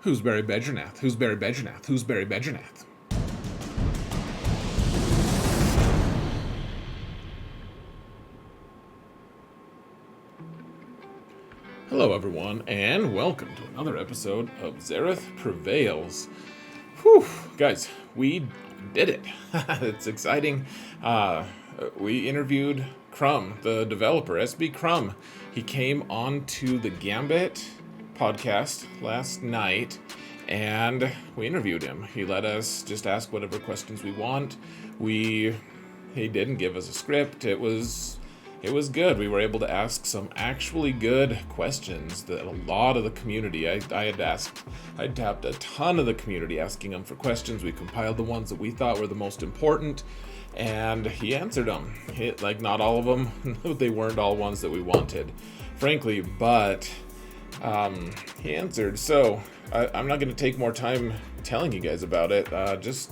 Who's Barry Bedgernath? Who's Barry Bedgernath? Who's Barry Bedgernath? Hello, everyone, and welcome to another episode of Zareth Prevails. Whew, guys, we did it. It's exciting. We interviewed CRUMB, the developer, SB CRUMB. He came onto the GAMBIT podcast last night, and we interviewed him. He let us just ask whatever questions we want. He didn't give us a script. It was good. We were able to ask some actually good questions that a lot of the community, I tapped a ton of the community asking them for questions. We compiled the ones that we thought were the most important, and he answered them. Not all of them, they weren't all ones that we wanted, frankly, but he answered. So I'm not going to take more time telling you guys about it. Just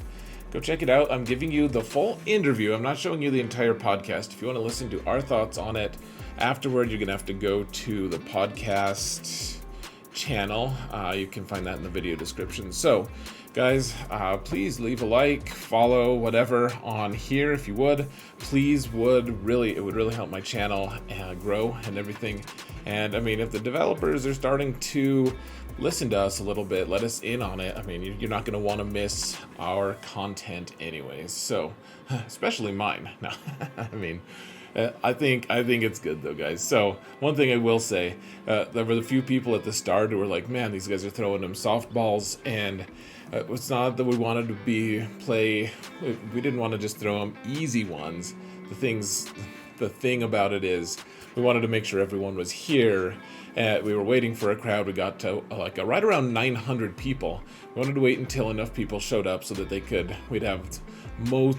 go check it out. I'm giving you the full interview. I'm not showing you the entire podcast. If you want to listen to our thoughts on it afterward, you're going to have to go to the podcast channel. You can find that in the video description. So, guys, please leave a like, follow, whatever on here if you would. It would really help my channel grow and everything. And I mean, if the developers are starting to listen to us a little bit, let us in on it. I mean, you're not going to want to miss our content anyways. So, especially mine. No, I mean, I think it's good though, guys. So one thing I will say, there were a few people at the start who were like, man, these guys are throwing them softballs, and it's not that we wanted to we didn't want to just throw them easy ones. The thing about it is we wanted to make sure everyone was here. We were waiting for a crowd. We got to right around 900 people. We wanted to wait until enough people showed up so that we'd have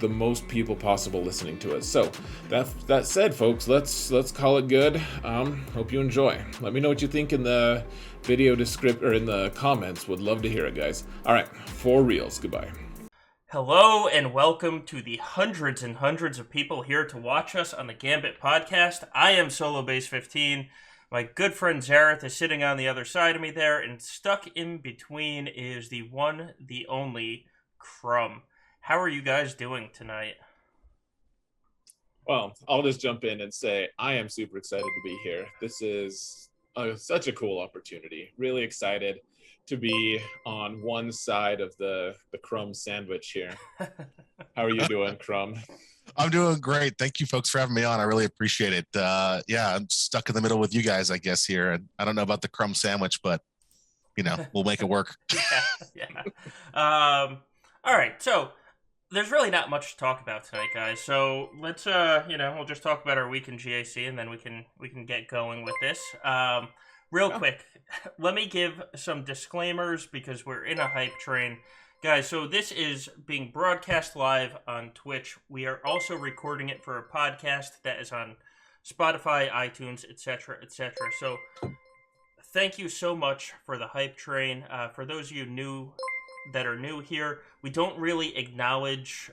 the most people possible listening to us. So that said, folks, let's call it good. Hope you enjoy. Let me know what you think in the video description or in the comments. Would love to hear it, guys. All right, for reals. Goodbye. Hello and welcome to the hundreds and hundreds of people here to watch us on the Gambit podcast. I am Solo Base 15. My good friend Zareth is sitting on the other side of me there, and stuck in between is the one, the only CRUMB. How are you guys doing tonight? Well, I'll just jump in and say I am super excited to be here. This is such a cool opportunity. Really excited to be on one side of the CRUMB sandwich here. How are you doing, CRUMB? I'm doing great. Thank you, folks, for having me on. I really appreciate it. Yeah, I'm stuck in the middle with you guys, I guess, here. And I don't know about the CRUMB sandwich, but, we'll make it work. Yeah. All right, so there's really not much to talk about tonight, guys. So let's, we'll just talk about our week in GAC, and then we can get going with this. Real quick, let me give some disclaimers because we're in a hype train. Guys, so this is being broadcast live on Twitch. We are also recording it for a podcast that is on Spotify, iTunes, etc., etc. So thank you so much for the hype train. For those of you that are new here, we don't really acknowledge,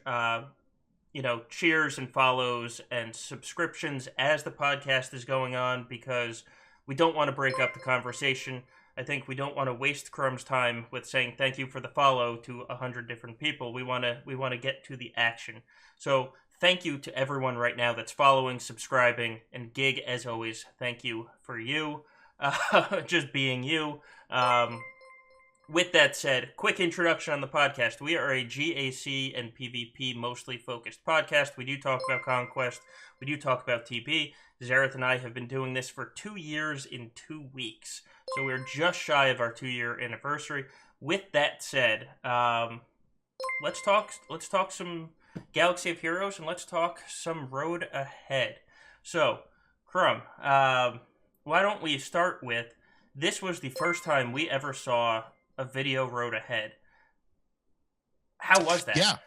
cheers and follows and subscriptions as the podcast is going on because we don't want to break up the conversation. I think we don't want to waste CRUMB's time with saying thank you for the follow to 100 different people. We want to get to the action. So thank you to everyone right now that's following, subscribing, and Gig, as always, thank you for you, just being you. With that said, quick introduction on the podcast. We are a GAC and PvP mostly focused podcast. We do talk about Conquest. We do talk about TP. Zareth and I have been doing this for 2 years in 2 weeks. So we're just shy of our 2-year anniversary. With that said, let's talk some Galaxy of Heroes, and let's talk some Road Ahead. So, CRUMB, why don't we start with, this was the first time we ever saw a video Road Ahead. How was that? Yeah.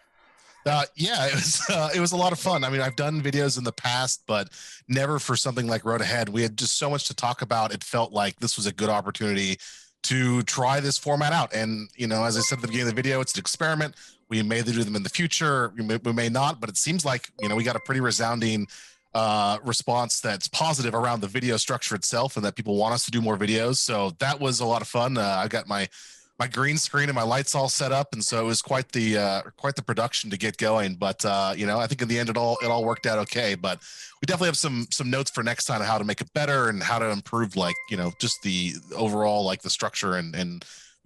It was a lot of fun. I mean, I've done videos in the past, but never for something like Road Ahead. We had just so much to talk about. It felt like this was a good opportunity to try this format out. And, as I said at the beginning of the video, it's an experiment. We may do them in the future. We may not, but it seems like, we got a pretty resounding response that's positive around the video structure itself and that people want us to do more videos. So that was a lot of fun. I got my my green screen and my lights all set up, and so it was quite the production to get going. But I think in the end it all worked out okay. But we definitely have some notes for next time on how to make it better and how to improve, like, just the overall, like, the structure and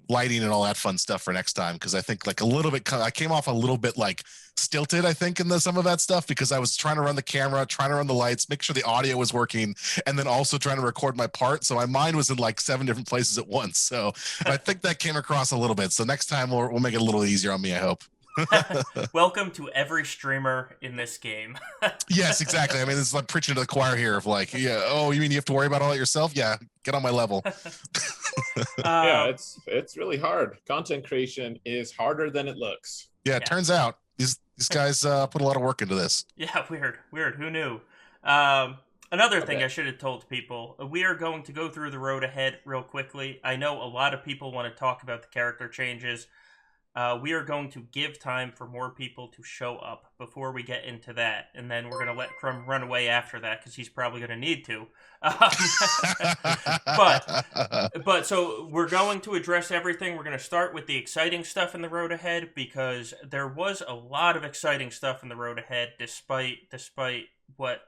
lighting and all that fun stuff for next time, because I think, like, a little bit I came off a little bit, like, stilted, I think, in some of that stuff, because I was trying to run the camera, trying to run the lights, make sure the audio was working, and then also trying to record my part, so my mind was in like 7 different places at once. So I think that came across a little bit. So next time we'll make it a little easier on me, I hope. Welcome to every streamer in this game. Yes, exactly. I mean, it's like preaching to the choir here of, like, yeah, oh, you mean you have to worry about all that yourself? Yeah, get on my level. Yeah, it's really hard. Content creation is harder than it looks. Yeah, it turns out these guys put a lot of work into this. Yeah, weird. Who knew? Another thing I should have told people, we are going to go through the road ahead real quickly. I know a lot of people want to talk about the character changes. We are going to give time for more people to show up before we get into that, and then we're going to let CRUMB run away after that, because he's probably going to need to. But so we're going to address everything. We're going to start with the exciting stuff in the road ahead, because there was a lot of exciting stuff in the road ahead, despite what,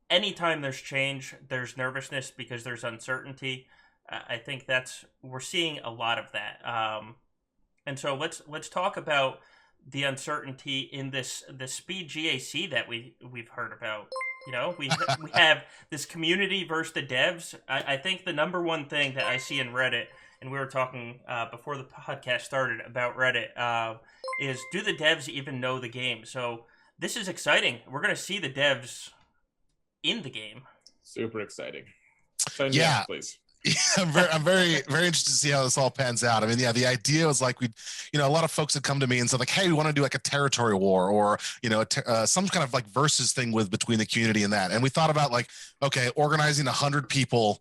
anytime there's change, there's nervousness because there's uncertainty. I think we're seeing a lot of that. And so let's talk about the uncertainty in the speed GAC that we've heard about. We have this community versus the devs. I think the number one thing that I see in Reddit, and we were talking before the podcast started about Reddit, is, do the devs even know the game? So this is exciting. We're going to see the devs in the game. Super exciting. So, yeah, please. I'm very interested to see how this all pans out. I mean, yeah, the idea was like, a lot of folks had come to me and said, like, hey, we want to do like a territory war, or some kind of like versus thing between the community and that. And we thought about, like, okay, organizing 100 people,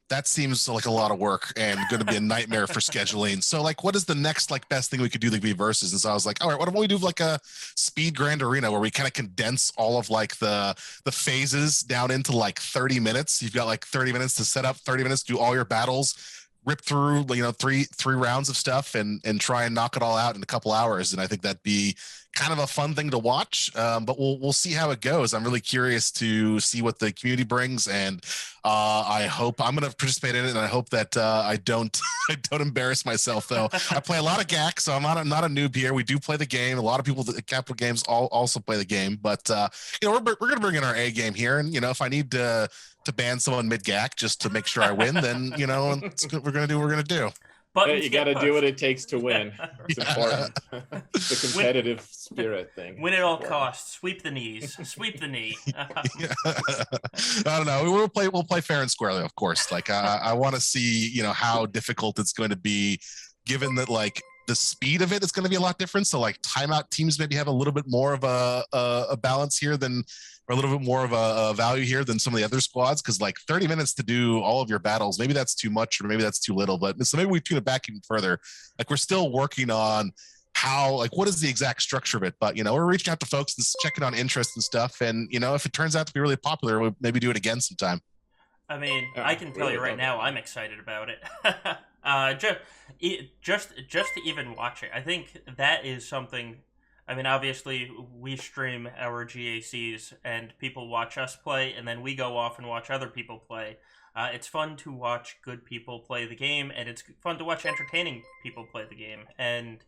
that seems like a lot of work and going to be a nightmare for scheduling. So, like, what is the next, like, best thing we could do that could be versus? And so I was like, all right, what don't we do like a speed grand arena where we kind of condense all of, like, the phases down into like 30 minutes. You've got like 30 minutes to set up, 30 minutes to do all your battles, rip through, three rounds of stuff and try and knock it all out in a couple hours. And I think that'd be kind of a fun thing to watch. But we'll see how it goes. I'm really curious to see what the community brings, and I hope I'm going to participate in it. And I hope that I don't embarrass myself, though. I play a lot of GAC, so I'm not a noob here. We do play the game. A lot of people at Capital Games also play the game, but we're going to bring in our A game here. And if I need to ban someone mid-GAC just to make sure I win, then we're going to do what we're going to do. But you got to do what it takes to win. It's important. The competitive spirit thing. Win at all costs. Sweep the knees. Sweep the knee. I don't know. We'll play fair and squarely, of course. Like, I want to see how difficult it's going to be, given that, like, the speed of it is going to be a lot different. So, like, timeout teams maybe have a little bit more of a balance here or a little bit more of a value here than some of the other squads, because, like, 30 minutes to do all of your battles, maybe that's too much or maybe that's too little. But so maybe we tune it back even further. Like, we're still working on how, like, what is the exact structure of it. But we're reaching out to folks and checking on interest and stuff, and if it turns out to be really popular, we'll maybe do it again sometime. I mean, I can tell you right now, I'm excited about it. Just to even watch it, I think that is something. I mean, obviously, we stream our GACs, and people watch us play, and then we go off and watch other people play. It's fun to watch good people play the game, and it's fun to watch entertaining people play the game. And,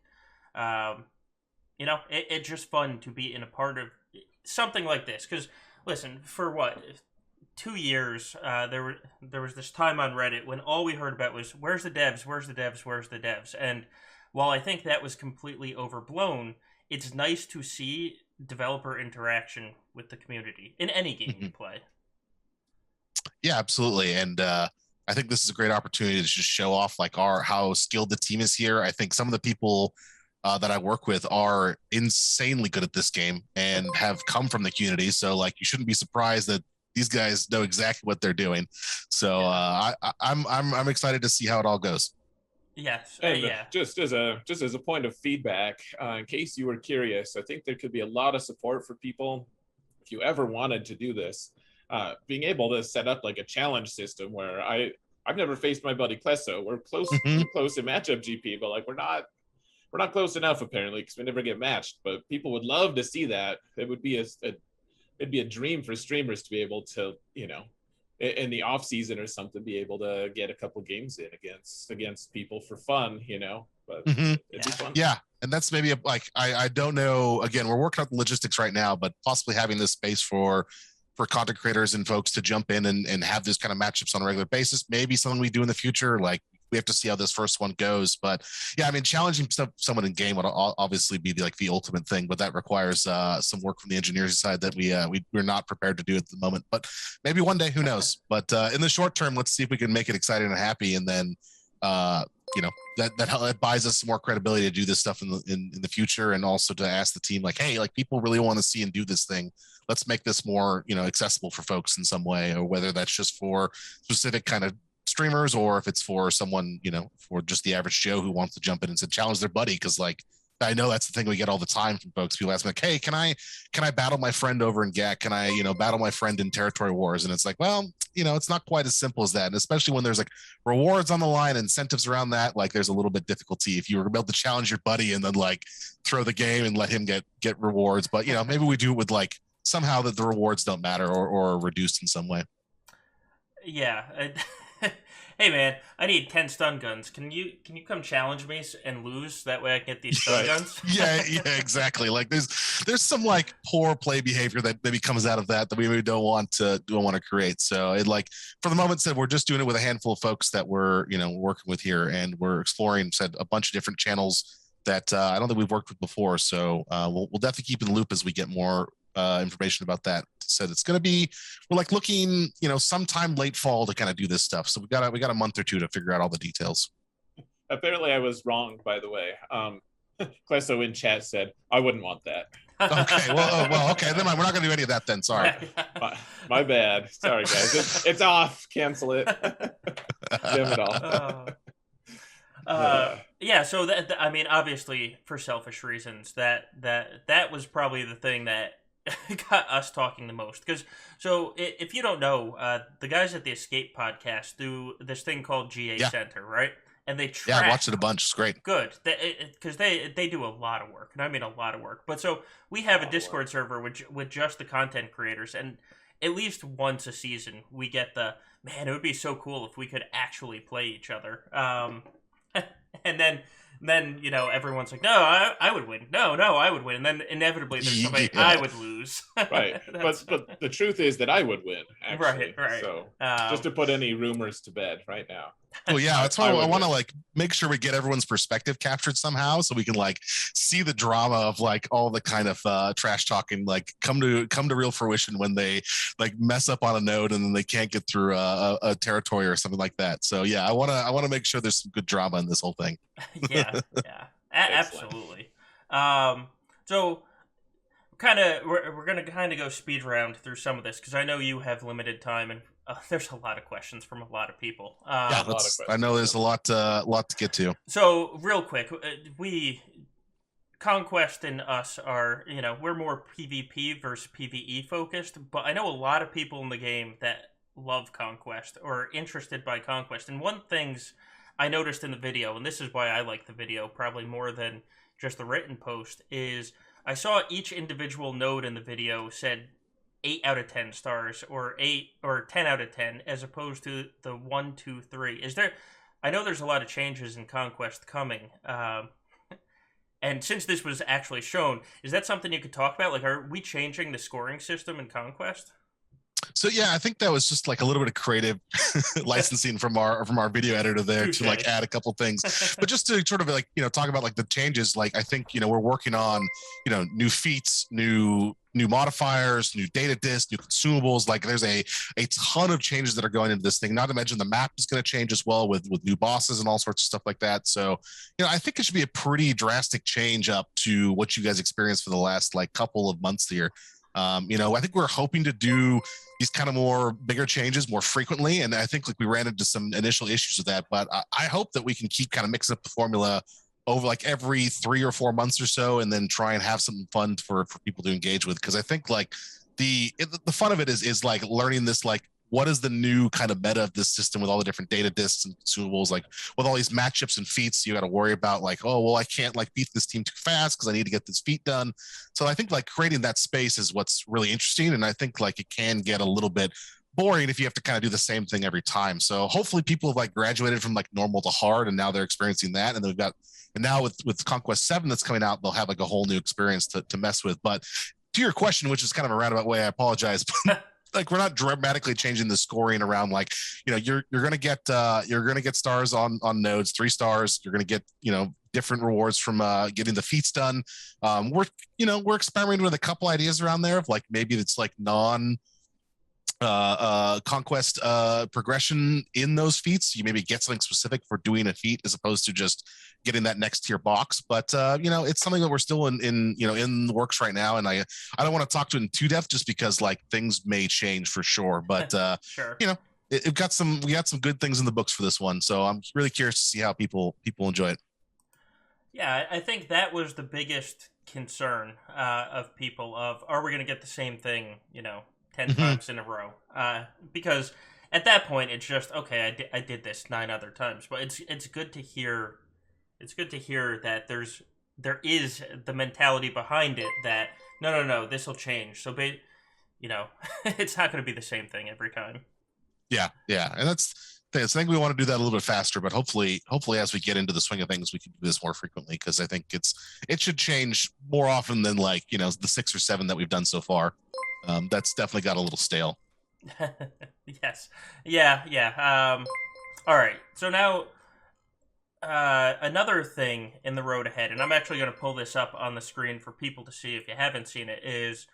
it's just fun to be in a part of something like this. Because, listen, for what? 2 years, there was this time on Reddit when all we heard about was, where's the devs, where's the devs, where's the devs? And while I think that was completely overblown, it's nice to see developer interaction with the community in any game you play. Yeah, absolutely. And I think this is a great opportunity to just show off, like, how skilled the team is here. I think some of the people that I work with are insanely good at this game and have come from the community. So, like, you shouldn't be surprised that these guys know exactly what they're doing. So I'm excited to see how it all goes. Yes. And just as a point of feedback, in case you were curious, I think there could be a lot of support for people if you ever wanted to do this. Being able to set up like a challenge system where I've never faced my buddy Klesso. We're close, close in matchup GP, but like we're not close enough apparently because we never get matched. But people would love to see that. It would be it'd be a dream for streamers to be able to, you know, in the off season or something, be able to get a couple games in against people for fun, you know. But it'd be fun. Yeah, and that's maybe I don't know. Again, we're working out the logistics right now, but possibly having this space for content creators and folks to jump in and have this kind of matchups on a regular basis. Maybe something we do in the future. Like we have to see how this first one goes. But yeah, I mean, challenging someone in game would obviously be the ultimate thing, but that requires some work from the engineers side that we're not prepared to do at the moment. But maybe one day, who knows? But in the short term, let's see if we can make it exciting and happy, and then you know, that buys us some more credibility to do this stuff in the future, and also to ask the team like, hey, like people really want to see and do this thing. Let's make this more, you know, accessible for folks in some way, or whether that's just for specific kind of streamers, or if it's for someone, you know, for just the average Joe who wants to jump in and say, challenge their buddy. Cause like, I know that's the thing we get all the time from folks. People ask me like, hey, can I battle my friend over in GAC? Can I, you know, battle my friend in Territory Wars? And it's like, well, you know, it's not quite as simple as that. And especially when there's like rewards on the line, incentives around that, like there's a little bit difficulty if you were able to challenge your buddy and then like throw the game and let him get rewards. But, you know, maybe we do it with like somehow that the rewards don't matter or reduced in some way. Yeah. Hey man, I need 10 stun guns. Can you come challenge me and lose? That way I can get these stun guns. yeah, exactly. Like there's some like poor play behavior that maybe comes out of that we maybe don't want to create. So it like for the moment said we're just doing it with a handful of folks that we're, you know, working with here, and we're exploring said a bunch of different channels that I don't think we've worked with before. So we'll definitely keep in the loop as we get more information about that. Said it's going to be, we're like looking, you know, sometime late fall to kind of do this stuff. So we got a month or two to figure out all the details. Apparently I was wrong, by the way. Klesso in chat said I wouldn't want that. Okay, well, okay, then we're not going to do any of that then. Sorry. my bad. Sorry guys. It's off. Cancel it. Damn it all. Yeah, so that I mean, obviously for selfish reasons, that was probably the thing that got us talking the most. Because so if you don't know, the guys at the Escape podcast do this thing called GA Center, right? And they track. Yeah, I watched it a bunch. It's great. Good, because they do a lot of work, and I mean a lot of work. But so we have a Discord server with just the content creators, and at least once a season we get the man. It would be so cool if we could actually play each other. And then you know everyone's like, no, I would win. No, I would win. And then inevitably there's somebody I would lose. Right, but the truth is that I would win. Actually. Right. So just to put any rumors to bed right now. Well, yeah, that's why I want to like make sure we get everyone's perspective captured somehow, so we can like see the drama of like all the kind of trash talking like come to real fruition when they like mess up on a node and then they can't get through a territory or something like that. So yeah, I want to make sure there's some good drama in this whole thing. yeah, absolutely. So we're gonna kind of go speed round through some of this because I know you have limited time and there's a lot of questions from a lot of people. I know there's a lot to get to. So real quick, Conquest and us are, you know, we're more PvP versus PvE focused, but I know a lot of people in the game that love Conquest or are interested by Conquest. And one things I noticed in the video, and this is why I like the video probably more than just the written post, is I saw each individual node in the video said 8 out of 10 stars or 8 or 10 out of 10 as opposed to the 1, 2, 3. Is there, I know there's a lot of changes in Conquest coming. And since this was actually shown, is that something you could talk about? Like, are we changing the scoring system in Conquest? So yeah, I think that was just like a little bit of creative licensing from our video editor there to like add a couple things, but just to sort of like, you know, talk about like the changes. Like I think, you know, we're working on, you know, new feats, new modifiers, new data disks, new consumables. Like there's a ton of changes that are going into this thing. Not to mention the map is going to change as well with new bosses and all sorts of stuff like that. So, you know, I think it should be a pretty drastic change up to what you guys experienced for the last like couple of months here. You know, I think we're hoping to do these kind of more bigger changes more frequently. And I think like we ran into some initial issues with that, but I hope that we can keep kind of mixing up the formula over like every 3 or 4 months or so, and then try and have something fun for people to engage with. Cause I think like the fun of it is like learning this like what is the new kind of meta of this system with all the different data disks and consumables, like with all these matchups and feats you got to worry about, like, oh, well, I can't like beat this team too fast because I need to get this feat done. So I think like creating that space is what's really interesting. And I think like it can get a little bit boring if you have to kind of do the same thing every time. So hopefully people have like graduated from like normal to hard, and now they're experiencing that. And then and now with Conquest 7 that's coming out, they'll have like a whole new experience to mess with. But to your question, which is kind of a roundabout way, I apologize, but like we're not dramatically changing the scoring around, like, you're gonna get stars on nodes, 3 stars. You're gonna get, different rewards from getting the feats done. We're experimenting with a couple ideas around there of like maybe it's like non conquest progression in those feats. You maybe get something specific for doing a feat as opposed to just getting that next tier box. But it's something that we're still in the works right now, and I don't want to talk to it in too depth just because like things may change for sure. But sure. We got some good things in the books for this one, so I'm really curious to see how people enjoy it. Yeah, I think that was the biggest concern of people of, are we going to get the same thing 10 times in a row? Because at that point it's just, okay, I did this 9 other times. But it's good to hear. It's good to hear that there is the mentality behind it that no, this will change. So, it's not going to be the same thing every time. Yeah, and I think we want to do that a little bit faster, but hopefully as we get into the swing of things, we can do this more frequently, because I think it should change more often than like the 6 or 7 that we've done so far. That's definitely got a little stale. Yes. Yeah. All right. So now, another thing in the road ahead, and I'm actually going to pull this up on the screen for people to see if you haven't seen it, is,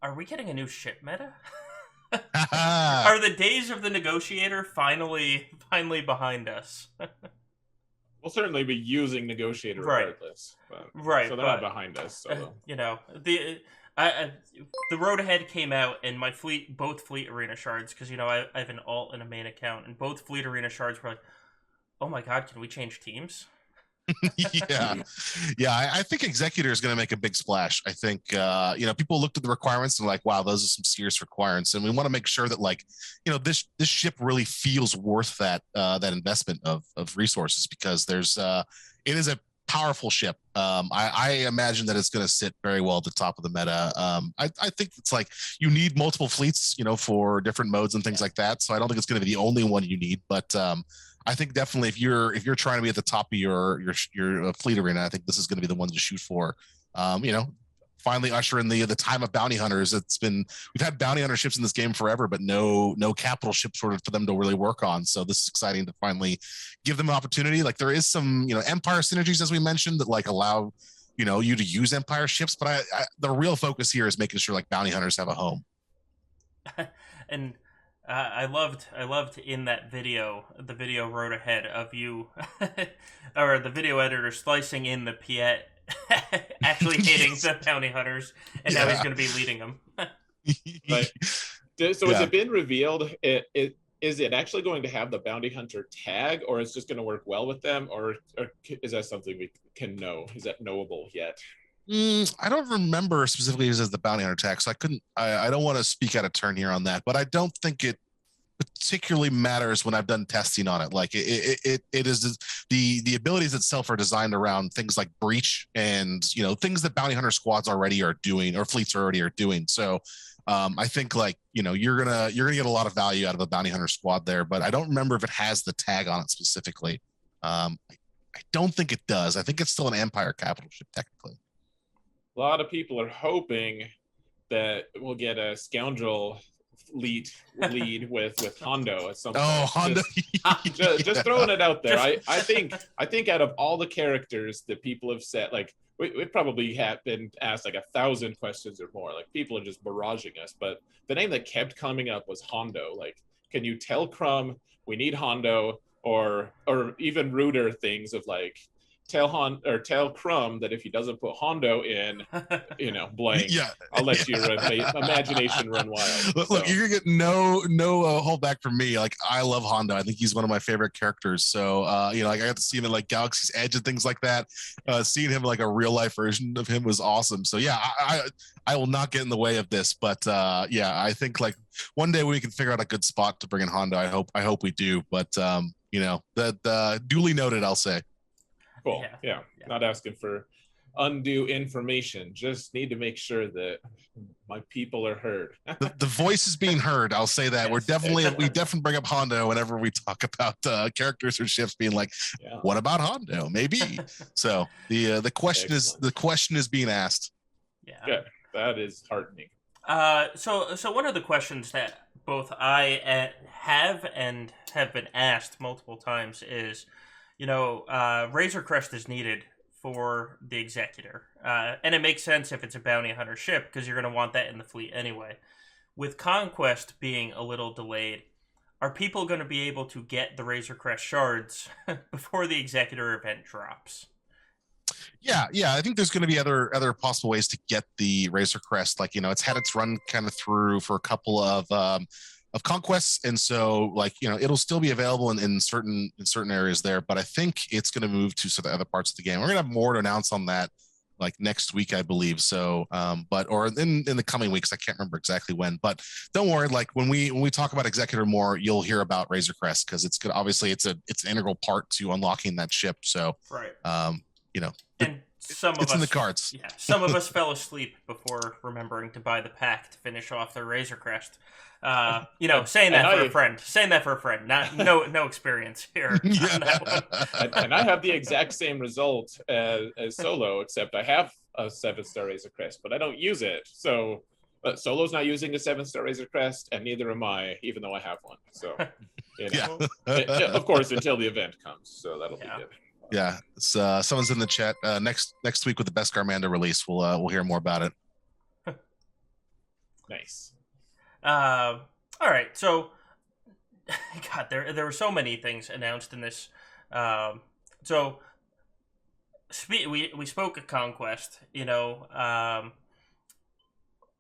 are we getting a new ship meta? Are the days of the negotiator finally behind us? We'll certainly be using negotiator regardless. Right. So they're not behind us. So. The road ahead came out, and my both fleet arena shards, because I have an alt and a main account, and both fleet arena shards were like, oh my god, can we change teams? Yeah. I think Executor is going to make a big splash. I think people looked at the requirements and like, wow, those are some serious requirements, and we want to make sure that like this ship really feels worth that investment of resources, because it is a powerful ship. I imagine that it's going to sit very well at the top of the meta. I think it's like you need multiple fleets, for different modes and things like that. So I don't think it's going to be the only one you need, but I think definitely if you're trying to be at the top of your fleet arena, I think this is going to be the one to shoot for. Finally usher in the time of bounty hunters. We've had bounty hunter ships in this game forever, but no capital ships sort of for them to really work on. So this is exciting to finally give them an opportunity. Like there is some Empire synergies, as we mentioned, that like allow you to use Empire ships, but the real focus here is making sure like bounty hunters have a home. And I loved in that video, the video road ahead of you, or the video editor slicing in the Piet actually hitting the bounty hunters, and now he's going to be leading them. Right. So has it been revealed? Is it actually going to have the bounty hunter tag, or is it just going to work well with them, or is that something we can know? Is that knowable yet? I don't remember specifically as the bounty hunter tag, so I don't want to speak out of turn here on that, but I don't think it particularly matters when I've done testing on it. Like it is the abilities itself are designed around things like breach and things that bounty hunter squads already are doing, or fleets already are doing. So I think like you're gonna get a lot of value out of a bounty hunter squad there, but I don't remember if it has the tag on it specifically. I don't think it does. I think it's still an Empire capital ship technically. A lot of people are hoping that we'll get a scoundrel lead with Hondo at some point. Oh, Hondo! Just throwing it out there. I think out of all the characters that people have said, like we probably have been asked like 1,000 questions or more. Like people are just barraging us, but the name that kept coming up was Hondo. Like, can you tell CRUMB we need Hondo, or even ruder things of like, tell CRUMB that if he doesn't put Hondo in, blank, Yeah, I'll let your imagination run wild. Look, So. you're gonna get no hold back from me. Like, I love Hondo. I think he's one of my favorite characters. So like, I got to see him in like Galaxy's Edge and things like that. Seeing him like a real life version of him was awesome. So yeah, I will not get in the way of this. But I think like one day we can figure out a good spot to bring in Hondo. I hope we do. But that duly noted, I'll say. Cool. Yeah. Not asking for undue information. Just need to make sure that my people are heard. The voice is being heard. I'll say that. Yes. We definitely bring up Hondo whenever we talk about characters or ships being like, what about Hondo? Maybe. So the question is being asked. Yeah. Good. That is heartening. So one of the questions that both I have and have been asked multiple times is, Razor Crest is needed for the Executor. And it makes sense if it's a bounty hunter ship, because you're going to want that in the fleet anyway. With Conquest being a little delayed, are people going to be able to get the Razor Crest shards before the Executor event drops? Yeah. I think there's going to be other possible ways to get the Razor Crest. Like, it's had its run kind of through for a couple of conquests, and so like it'll still be available in certain areas there, but I think it's going to move to some other parts of the game. We're going to have more to announce on that like next week, I believe. So or in the coming weeks, I can't remember exactly when, but don't worry, like when we talk about Executor more, you'll hear about Razor Crest, because it's good. Obviously it's an integral part to unlocking that ship. So right. And it's in the cards. Yeah, some of us fell asleep before remembering to buy the pack to finish off the Razor Crest. Saying that for a friend. Saying that for a friend. No experience here. Yeah. On that one. And I have the exact same result as Solo, except I have a 7-star Razor Crest, but I don't use it. So Solo's not using a 7-star Razor Crest, and neither am I, even though I have one. So, of course, until the event comes. So that'll be good. Yeah, someone's in the chat. Next week with the Beskar Mando release, we'll hear more about it. Nice. All right. So, God, there were so many things announced in this. So, we spoke of Conquest. A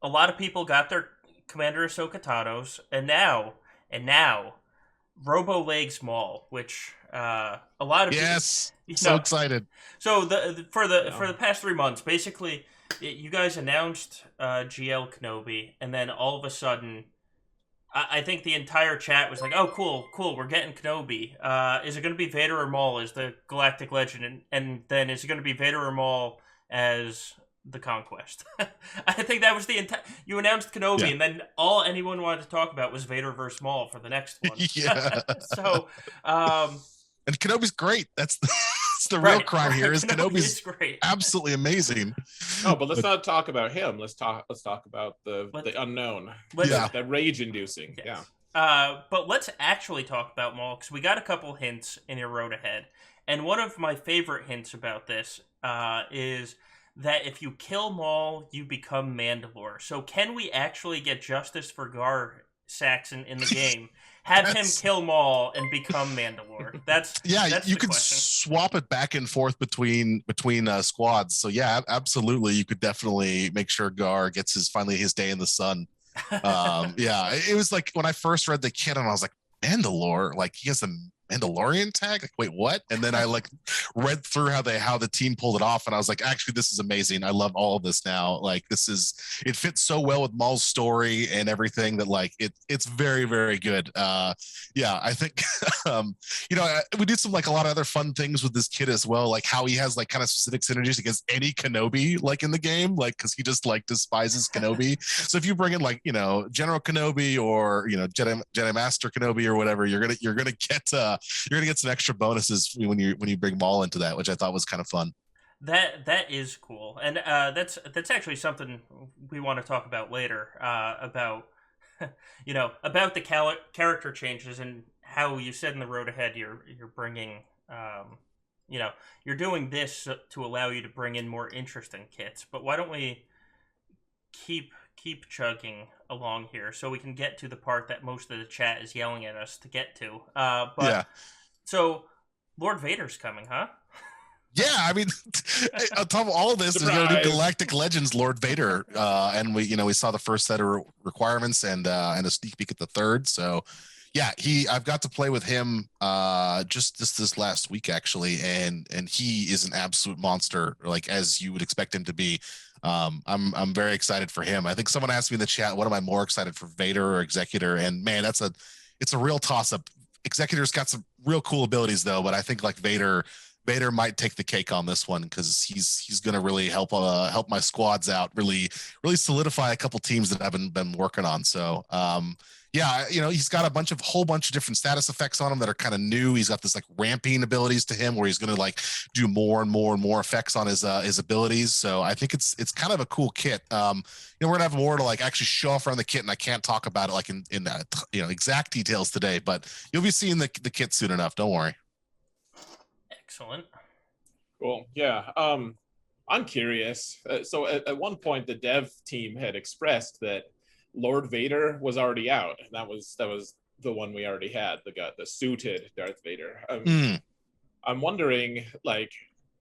lot of people got their Commander Ahsoka Tano's, and now, Robo Legs Maul, which a lot of people, so excited. So for the past 3 months, basically, you guys announced GL Kenobi, and then all of a sudden, I think the entire chat was like, "Oh, cool, we're getting Kenobi. Is it going to be Vader or Maul as the Galactic Legend, and then is it going to be Vader or Maul as the Conquest?" I think that was the entire. You announced Kenobi, and then all anyone wanted to talk about was Vader versus Maul for the next one. Yeah. So, and Kenobi's great. That's the real crime here. Is Kenobi's great, absolutely amazing. Oh, but let's not talk about him. Let's talk about the unknown. The rage-inducing. Yes. Yeah. But let's actually talk about Maul, because we got a couple hints in your road ahead, and one of my favorite hints about this is that if you kill Maul, you become Mandalore. So can we actually get justice for Gar Saxon in the game? Have him kill Maul and become Mandalore. That's you could swap it back and forth between squads. So yeah, absolutely, you could definitely make sure Gar gets finally his day in the sun. It was like when I first read the canon, I was like, Mandalore, like he has a Mandalorian tag? Like, wait, what? And then I like read through how the team pulled it off, and I was like, actually, this is amazing. I love all of this now. Like, it fits so well with Maul's story and everything that like it's very, very good. I think we did some like a lot of other fun things with this kid as well, like how he has like kind of specific synergies against any Kenobi like in the game, like because he just like despises Kenobi. So if you bring in like General Kenobi or Jedi Master Kenobi or whatever, you're gonna get some extra bonuses when you bring Maul into that, which I thought was kind of fun. That is cool, and that's actually something we want to talk about later. About about the character changes and how you said in the road ahead you're bringing you're doing this to allow you to bring in more interesting kits. But why don't we keep chugging along here so we can get to the part that most of the chat is yelling at us to get to. So Lord Vader's coming, huh? Yeah, I mean, on top of all of this, there's gonna do Surprise! Galactic Legends Lord Vader, and we saw the first set of requirements and a sneak peek at the third. So, yeah, I've got to play with him just this last week actually, and he is an absolute monster, like as you would expect him to be. I'm very excited for him. I think someone asked me in the chat, what am I more excited for, Vader or Executor? And man, it's a real toss up. Executor's got some real cool abilities though, but I think like Vader might take the cake on this one because he's going to really help my squads out, really solidify a couple teams that I've been working on. So yeah, he's got whole bunch of different status effects on him that are kind of new. He's got this like ramping abilities to him where he's going to like do more and more and more effects on his abilities. So I think it's kind of a cool kit. We're gonna have more to like actually show off around the kit, and I can't talk about it like in exact details today, but you'll be seeing the kit soon enough. Don't worry. Excellent. Cool. Yeah. I'm curious. So at one point, the dev team had expressed that Lord Vader was already out. That was the one we already had. The suited Darth Vader. I'm wondering, like,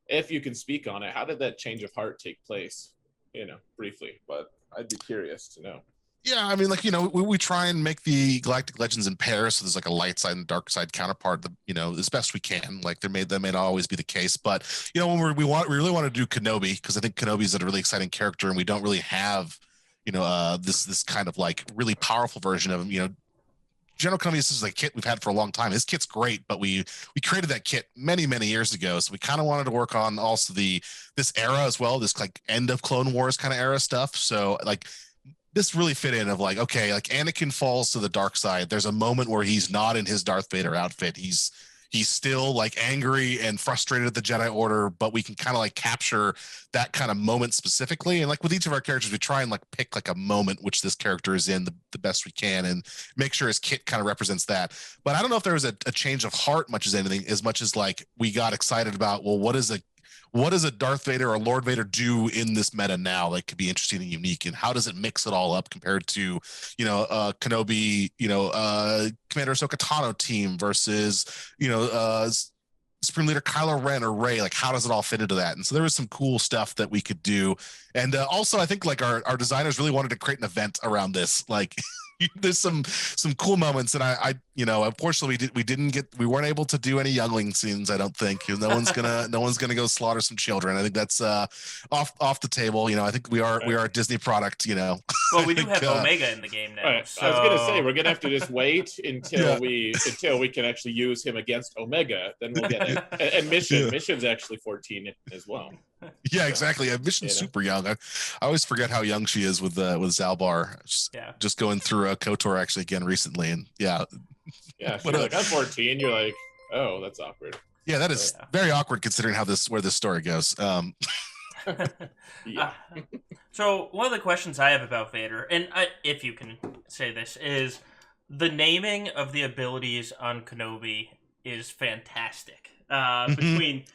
if you can speak on it. How did that change of heart take place? Briefly, but I'd be curious to know. Yeah, I mean, like, we try and make the Galactic Legends in pairs, so there's like a light side and dark side counterpart, as best we can. Like, that may not always be the case, but when we really want to do Kenobi, because I think Kenobi is a really exciting character, and we don't really have, this kind of like really powerful version of him. General Kenobi is a kit we've had for a long time. His kit's great, but we created that kit many years ago, so we kind of wanted to work on also this era as well, this like end of Clone Wars kind of era stuff. So like, this really fit in of like, okay, like Anakin falls to the dark side. There's a moment where he's not in his Darth Vader outfit. He's still like angry and frustrated at the Jedi Order, but we can kind of like capture that kind of moment specifically. And like with each of our characters, we try and like pick like a moment which this character is in the best we can and make sure his kit kind of represents that. But I don't know if there was a change of heart much as anything, as much as like we got excited about, well, what does a Darth Vader or Lord Vader do in this meta now that could be interesting and unique, and how does it mix it all up compared to, Kenobi, Commander Ahsoka Tano team versus, Supreme Leader Kylo Ren or Rey? Like, how does it all fit into that? And so there was some cool stuff that we could do. And also, I think like our designers really wanted to create an event around this. Like, there's some cool moments, and I unfortunately we weren't able to do any youngling scenes. I don't think no one's gonna go slaughter some children. I think that's off the table. I think we are a Disney product. Well, we do have Omega in the game now. Right. So... I was gonna say we're gonna have to just wait until we can actually use him against Omega. Then we'll get it. And Mission's actually 14 as well. Yeah, exactly. Mission's super young. I always forget how young she is with Zalbar. Just going through KOTOR actually again recently, and yeah, she's like, I'm 14. You're like, oh, that's awkward. Yeah, that is very awkward considering where this story goes. So one of the questions I have about Vader, and if you can say this, is the naming of the abilities on Kenobi is fantastic. Between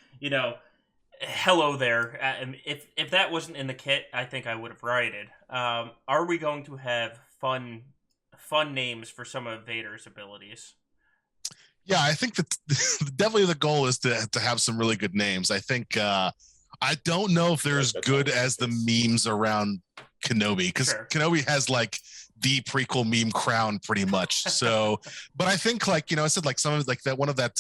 hello there. If that wasn't in the kit, I think I would have rioted. Are we going to have fun names for some of Vader's abilities? Yeah, I think that definitely the goal is to have some really good names. I think I don't know if they're as good as the memes around Kenobi, because Kenobi has like the prequel meme crown pretty much. So, but I think like, I said like some of like that one of that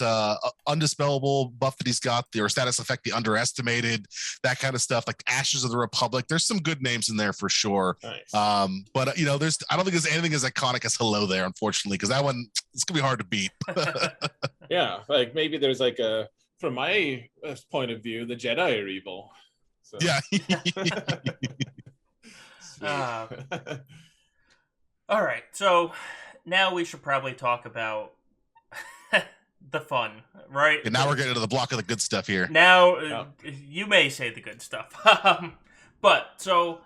undispellable buff that he's got, the or status effect, the underestimated, that kind of stuff, like Ashes of the Republic. There's some good names in there for sure. Nice. But I don't think there's anything as iconic as Hello There, unfortunately, because that one, it's gonna be hard to beat. Yeah, like maybe there's like from my point of view, the Jedi are evil. So. Yeah. All right, so now we should probably talk about the fun, right? And now we're getting to the block of the good stuff here. Now, you may say the good stuff. But, so,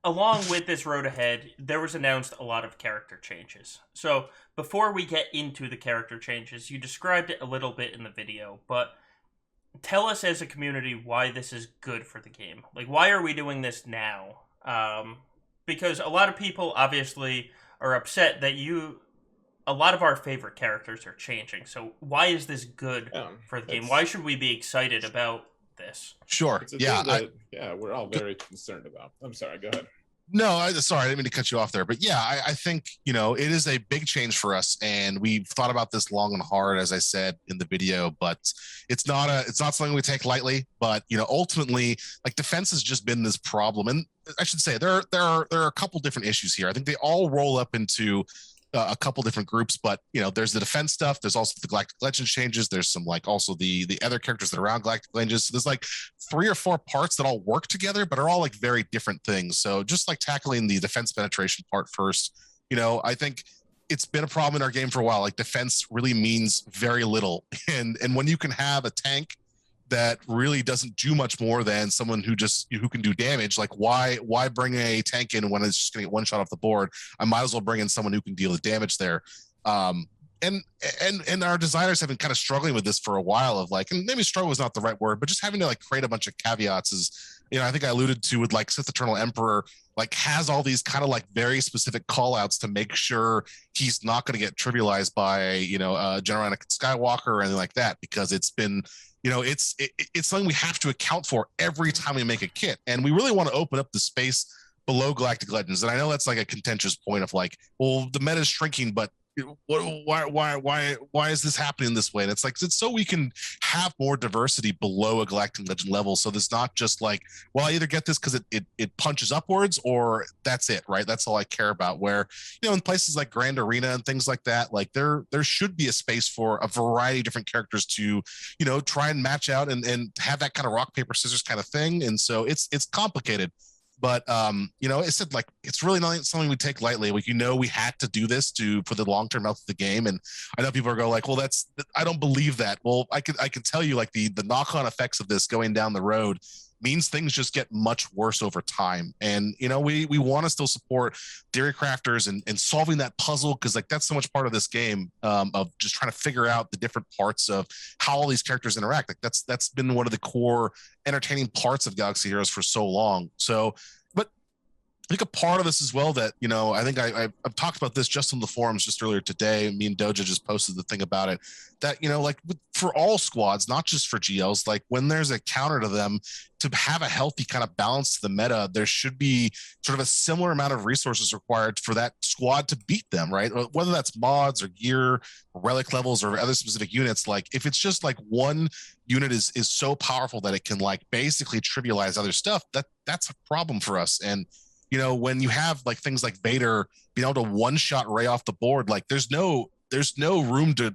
along with this road ahead, there was announced a lot of character changes. So, before we get into the character changes, you described it a little bit in the video, but tell us as a community why this is good for the game. Like, why are we doing this now? Because a lot of people obviously are upset that a lot of our favorite characters are changing. So why is this good Yeah, for the game? Why should we be excited about this? Sure. it's a Yeah. thing that we're all very concerned about. I'm sorry. Go ahead. No, sorry, I didn't mean to cut you off there. But yeah, I think, you know, it is a big change for us. And we've thought about this long and hard, as I said in the video, but it's not something we take lightly. But, you know, ultimately, like, defense has just been this problem. And I should say there are a couple different issues here. I think they all roll up into a couple different groups, but you know, there's the defense stuff. There's also the Galactic Legends changes. There's some like also the other characters that are around Galactic Legends. So there's like 3 or 4 parts that all work together, but are all like very different things. So just like tackling the defense penetration part first, you know, I think it's been a problem in our game for a while. Like, defense really means very little, and when you can have a tank that really doesn't do much more than someone who can do damage. Like, why bring a tank in when it's just gonna get one shot off the board? I might as well bring in someone who can deal with damage there. And our designers have been kind of struggling with this for a while, of like, and maybe struggle is not the right word, but just having to like create a bunch of caveats is, you know, I think I alluded to with like Sith Eternal Emperor, like has all these kind of like very specific call outs to make sure he's not going to get trivialized by, you know, General Anakin Skywalker or anything like that, because it's been, you know, it's something we have to account for every time we make a kit. And we really want to open up the space below Galactic Legends. And I know that's like a contentious point of like, well, the meta is shrinking, but why is this happening this way? And it's like, it's so we can have more diversity below a Galactic Legend level. So there's not just like, well, I either get this because it punches upwards, or that's it, right? That's all I care about. Where, you know, in places like Grand Arena and things like that, like there should be a space for a variety of different characters to, you know, try and match out and have that kind of rock, paper, scissors kind of thing. And so it's complicated. But you know, it said like, it's really not something we take lightly. Like, you know, we had to do this for the long-term health of the game. And I know people are going like, well, I don't believe that. Well, I can tell you like the knock-on effects of this going down the road means things just get much worse over time. And, you know, we want to still support theory crafters and solving that puzzle, because like that's so much part of this game, of just trying to figure out the different parts of how all these characters interact. Like that's been one of the core entertaining parts of Galaxy Heroes for so long. So, but I think a part of this as well that, you know, I think I've talked about this just on the forums just earlier today. Me and Doja just posted the thing about it, that, you know, like for all squads, not just for GLs, like when there's a counter to them, to have a healthy kind of balance to the meta, there should be sort of a similar amount of resources required for that squad to beat them, right? Whether that's mods or gear or relic levels or other specific units. Like, if it's just like one unit is so powerful that it can like basically trivialize other stuff, that's a problem for us. And, you know, when you have like things like Vader being able to one-shot Rey off the board, like there's no room to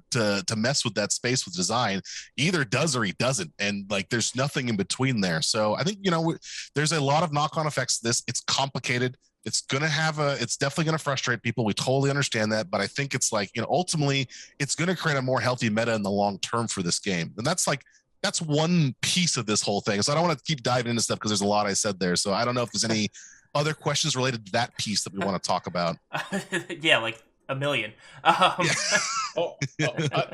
mess with that space with design. He either does or he doesn't, and like there's nothing in between there. So I think, you know, there's a lot of knock-on effects to this. It's complicated. It's definitely gonna frustrate people. We totally understand that, but I think it's like, you know, ultimately it's gonna create a more healthy meta in the long term for this game. And that's one piece of this whole thing. So I don't want to keep diving into stuff because there's a lot I said there. So I don't know if there's any other questions related to that piece that we want to talk about. Yeah, like a million. Yeah.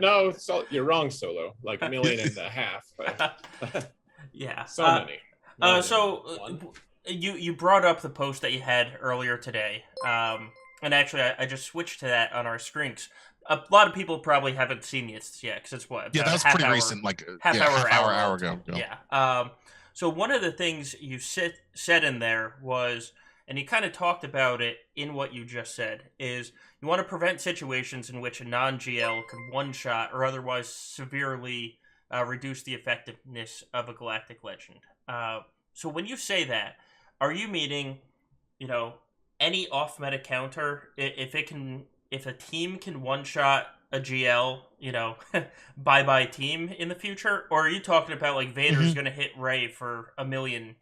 No, you're wrong, Solo. Like 1.5 million. Yeah. So many. So you brought up the post that you had earlier today, and actually I just switched to that on our screens. A lot of people probably haven't seen it yet, because it's what? Yeah, that was pretty recent, like half hour ago. Yeah. So one of the things you said in there was, and you kind of talked about it in what you just said, is you want to prevent situations in which a non-GL could one-shot or otherwise severely reduce the effectiveness of a Galactic Legend. So when you say that, are you meaning, you know, any off-meta counter, if a team can one-shot a GL, you know, bye-bye team in the future? Or are you talking about like Vader's going to hit Rey for a million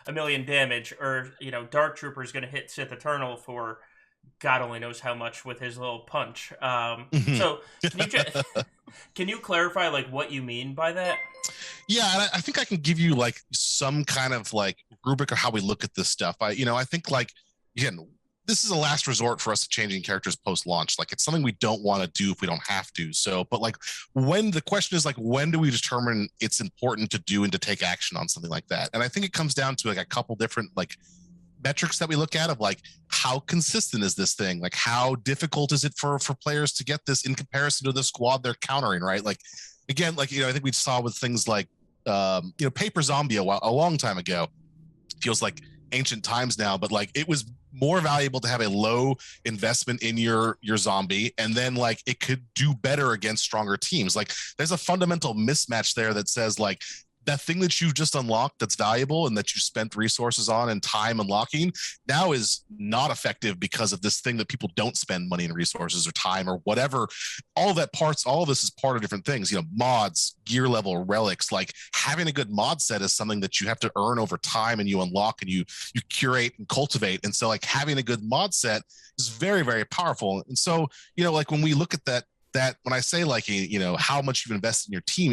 damage, or, you know, Dark Trooper's going to hit Sith Eternal for God only knows how much with his little punch. So can you clarify like what you mean by that? Yeah, and I think I can give you like some kind of like rubric of how we look at this stuff. I think like, again, this is a last resort for us to changing characters post-launch. Like, it's something we don't want to do if we don't have to. So, but like, when the question is like, when do we determine it's important to do and to take action on something like that? And I think it comes down to like a couple different like metrics that we look at of like how consistent is this thing, like how difficult is it for players to get this in comparison to the squad they're countering, right? Like again, like I think we saw with things like Paper Zombie a long time ago. Feels like ancient times now, but like it was more valuable to have a low investment in your zombie, and then like it could do better against stronger teams. Like there's a fundamental mismatch there that says like that thing that you just unlocked that's valuable and that you spent resources on and time unlocking now is not effective because of this thing that people don't spend money and resources or time or whatever. All of this is part of different things, mods, gear level, relics. Like having a good mod set is something that you have to earn over time and you unlock and you curate and cultivate. And so like having a good mod set is very, very powerful. And so, like when we look at that when I say like, how much you've invested in your team,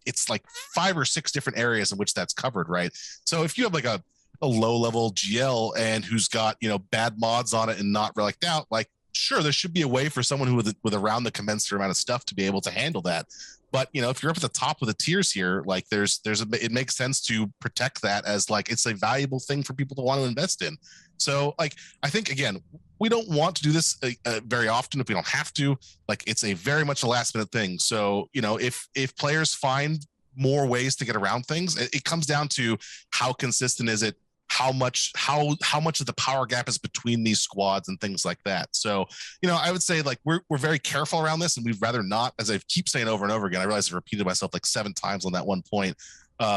it's like 5 or 6 different areas in which that's covered, right? So if you have like a low level GL and who's got bad mods on it and not relicked out, like sure there should be a way for someone who with around the commensurate amount of stuff to be able to handle that. But if you're up at the top of the tiers here, like it makes sense to protect that as like it's a valuable thing for people to want to invest in. So like I think again, we don't want to do this very often if we don't have to. Like it's a very much a last minute thing. So if players find more ways to get around things, it comes down to how consistent is it, how much of the power gap is between these squads and things like that. So I would say like we're very careful around this, and we'd rather not, as I keep saying over and over again. I realize I've repeated myself like 7 times on that one point,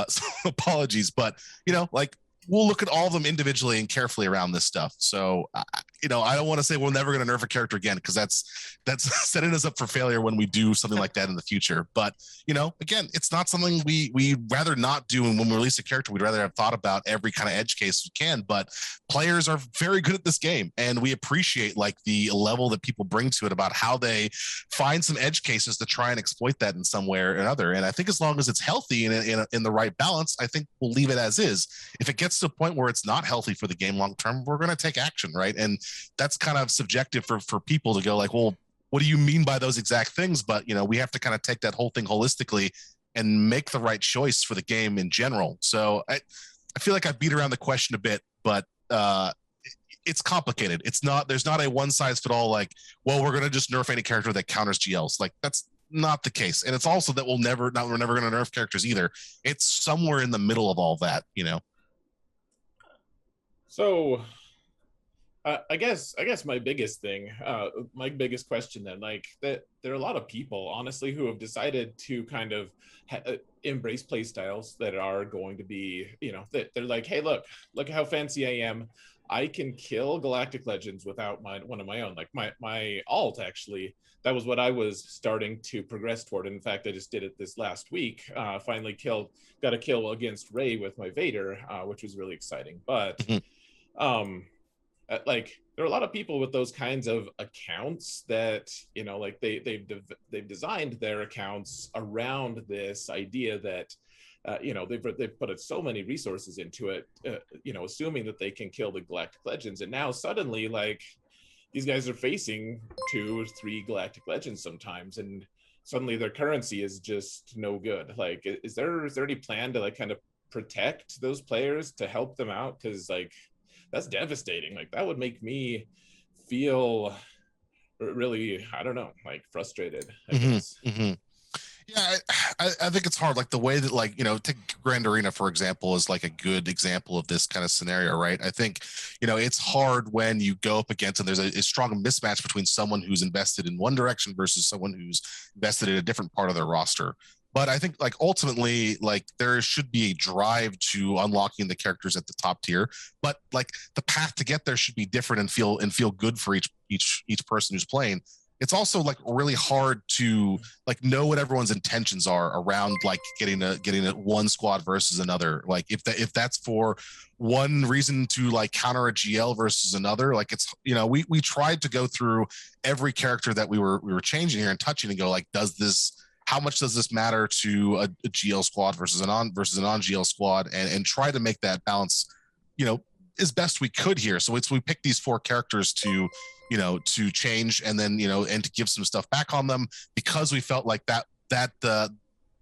so apologies, but like we'll look at all of them individually and carefully around this stuff. So I don't want to say we're never going to nerf a character again, because that's setting us up for failure when we do something like that in the future. But again, it's not something we'd rather not do. And when we release a character, we'd rather have thought about every kind of edge case we can. But players are very good at this game, and we appreciate like the level that people bring to it about how they find some edge cases to try and exploit that in some way or another. And I think as long as it's healthy and in the right balance, I think we'll leave it as is. If it gets to a point where it's not healthy for the game long term, we're going to take action, right? And that's kind of subjective for people to go like, well, what do you mean by those exact things? But we have to kind of take that whole thing holistically and make the right choice for the game in general. So I feel like I beat around the question a bit, but it's complicated. There's not a one size fit all like, well, we're going to just nerf any character that counters GLs. Like that's not the case. And it's also that we're never going to nerf characters either. It's somewhere in the middle of all that, So I guess my biggest thing, my biggest question then, like that there are a lot of people, honestly, who have decided to kind of embrace play styles that are going to be, that they're like, hey, look how fancy I am. I can kill Galactic Legends without one of my own. Like my alt, actually, that was what I was starting to progress toward. In fact, I just did it this last week. Finally got a kill against Rey with my Vader, which was really exciting. But like there are a lot of people with those kinds of accounts that like they've designed their accounts around this idea that they've put so many resources into it, assuming that they can kill the Galactic Legends, and now suddenly like these guys are facing 2 or 3 Galactic Legends sometimes, and suddenly their currency is just no good. Like is there any plan to like kind of protect those players to help them out? Because like that's devastating. Like that would make me feel really, I don't know, like frustrated, I guess. Yeah, I think it's hard. Like the way that like, take Grand Arena, for example, is like a good example of this kind of scenario, right? I think, it's hard when you go up against and there's a strong mismatch between someone who's invested in one direction versus someone who's invested in a different part of their roster. But I think like ultimately, like there should be a drive to unlocking the characters at the top tier, but like the path to get there should be different and feel good for each person who's playing. It's also like really hard to like know what everyone's intentions are around like getting a one squad versus another. Like if that's for one reason to like counter a GL versus another, like it's we tried to go through every character that we were changing here and touching and go like, how much does this matter to a GL squad versus a non-GL squad, and try to make that balance, as best we could here. So we picked these 4 characters to change and then, and to give some stuff back on them, because we felt like that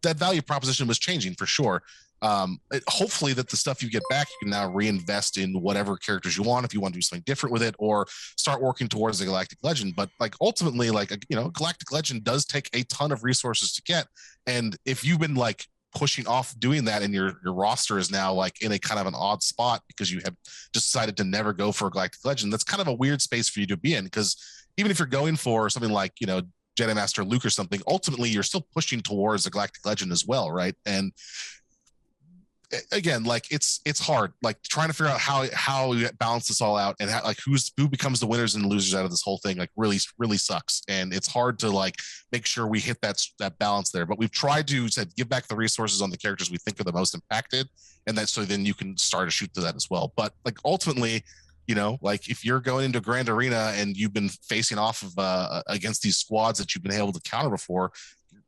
that value proposition was changing for sure. Hopefully that the stuff you get back, you can now reinvest in whatever characters you want if you want to do something different with it, or start working towards the Galactic Legend. But like ultimately, like, you know, Galactic Legend does take a ton of resources to get, and if you've been like pushing off doing that and your roster is now like in a kind of an odd spot because you have decided to never go for a Galactic Legend, that's kind of a weird space for you to be in, because even if you're going for something like, you know, Jedi Master Luke or something, ultimately you're still pushing towards the Galactic Legend as well, right? And again, like it's hard, like trying to figure out how you balance this all out, and how, like who becomes the winners and losers out of this whole thing, like really sucks. And it's hard to like make sure we hit that balance there, but we've tried to give back the resources on the characters we think are the most impacted, and that so then you can start to shoot to that as well. But like ultimately, you know, like if you're going into Grand Arena and you've been facing off of against these squads that you've been able to counter before,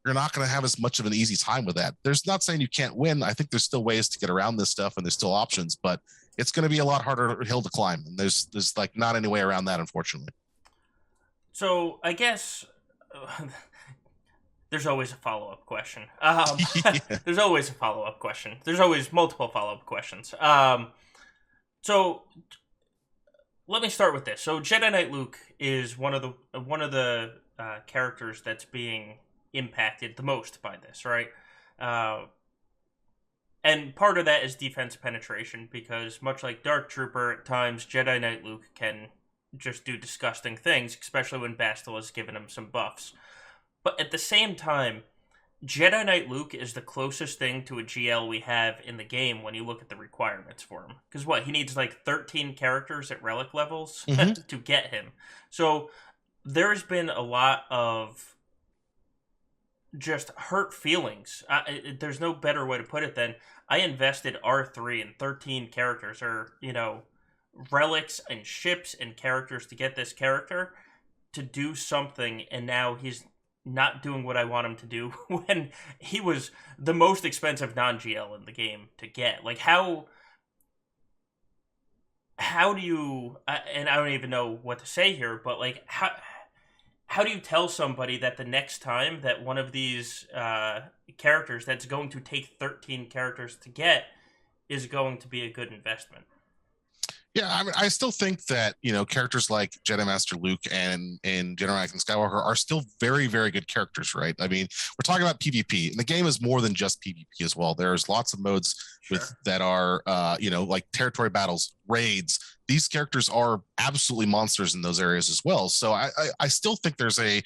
you're not going to have as much of an easy time with that. There's not saying you can't win. I think there's still ways to get around this stuff, and there's still options, but it's going to be a lot harder hill to climb. And there's like not any way around that, unfortunately. So I guess there's always a follow-up question. There's always a follow-up question. There's always multiple follow-up questions. So let me start with this. So Jedi Knight Luke is one of the characters that's being impacted the most by this, right? And part of that is defense penetration, because much like Dark Trooper, at times Jedi Knight Luke can just do disgusting things, especially when Bastila has given him some buffs. But at the same time, Jedi Knight Luke is the closest thing to a GL we have in the game when you look at the requirements for him. Because what, he needs like 13 characters at relic levels to get him. So there's been a lot of just hurt feelings. There's no better way to put it than I invested R3 in 13 characters, or, you know, relics and ships and characters to get this character to do something, and now he's not doing what I want him to do when he was the most expensive non-GL in the game to get. Like, how do you, and I don't even know what to say here, but like, how do you tell somebody that the next time that one of these characters that's going to take 13 characters to get is going to be a good investment? Yeah, I mean, I still think that, you know, characters like Jedi Master Luke and General Anakin Skywalker are still very, very good characters, right? I mean, we're talking about PvP, and the game is more than just PvP as well. There's lots of modes that are, you know, like territory battles, raids. These characters are absolutely monsters in those areas as well. So I still think there's a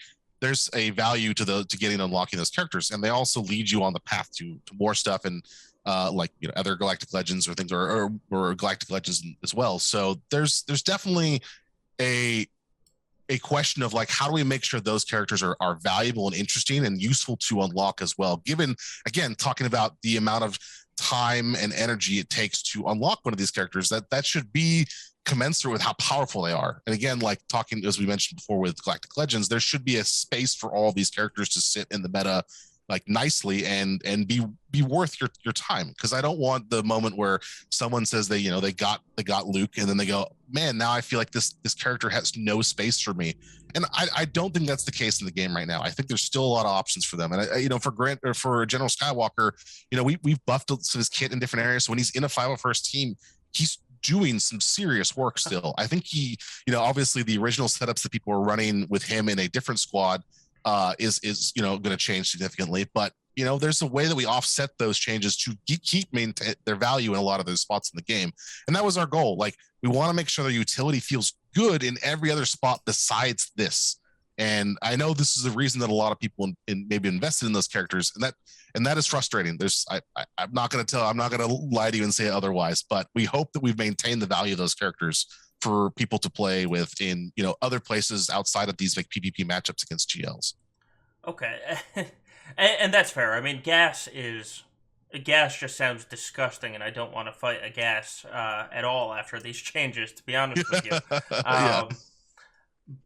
value to getting unlocking those characters, and they also lead you on the path to more stuff, and like, you know, other Galactic Legends or things, or Galactic Legends as well. So there's definitely a question of like, how do we make sure those characters are valuable and interesting and useful to unlock as well, given, again, talking about the amount of time and energy it takes to unlock one of these characters, that should be commensurate with how powerful they are. And again, like talking, as we mentioned before with Galactic Legends, there should be a space for all of these characters to sit in the meta like nicely and be worth your time. Because I don't want the moment where someone says they got Luke, and then they go, man, now I feel like this character has no space for me. And I don't think that's the case in the game right now. I think there's still a lot of options for them. And you know, for General Skywalker, you know, we've buffed his kit in different areas. So when he's in a 501st team, he's doing some serious work still. I think he, you know, obviously the original setups that people were running with him in a different squad is you know, going to change significantly, but you know, there's a way that we offset those changes to keep maintain their value in a lot of those spots in the game. And that was our goal. Like, we want to make sure the utility feels good in every other spot besides this. And I know this is the reason that a lot of people maybe invested in those characters, and that is frustrating. I'm not going to lie to you and say otherwise, but we hope that we've maintained the value of those characters for people to play with in, you know, other places outside of these like PvP matchups against GLs. Okay. And that's fair. I mean, gas just sounds disgusting, and I don't want to fight a gas at all after these changes, to be honest with you. Yeah.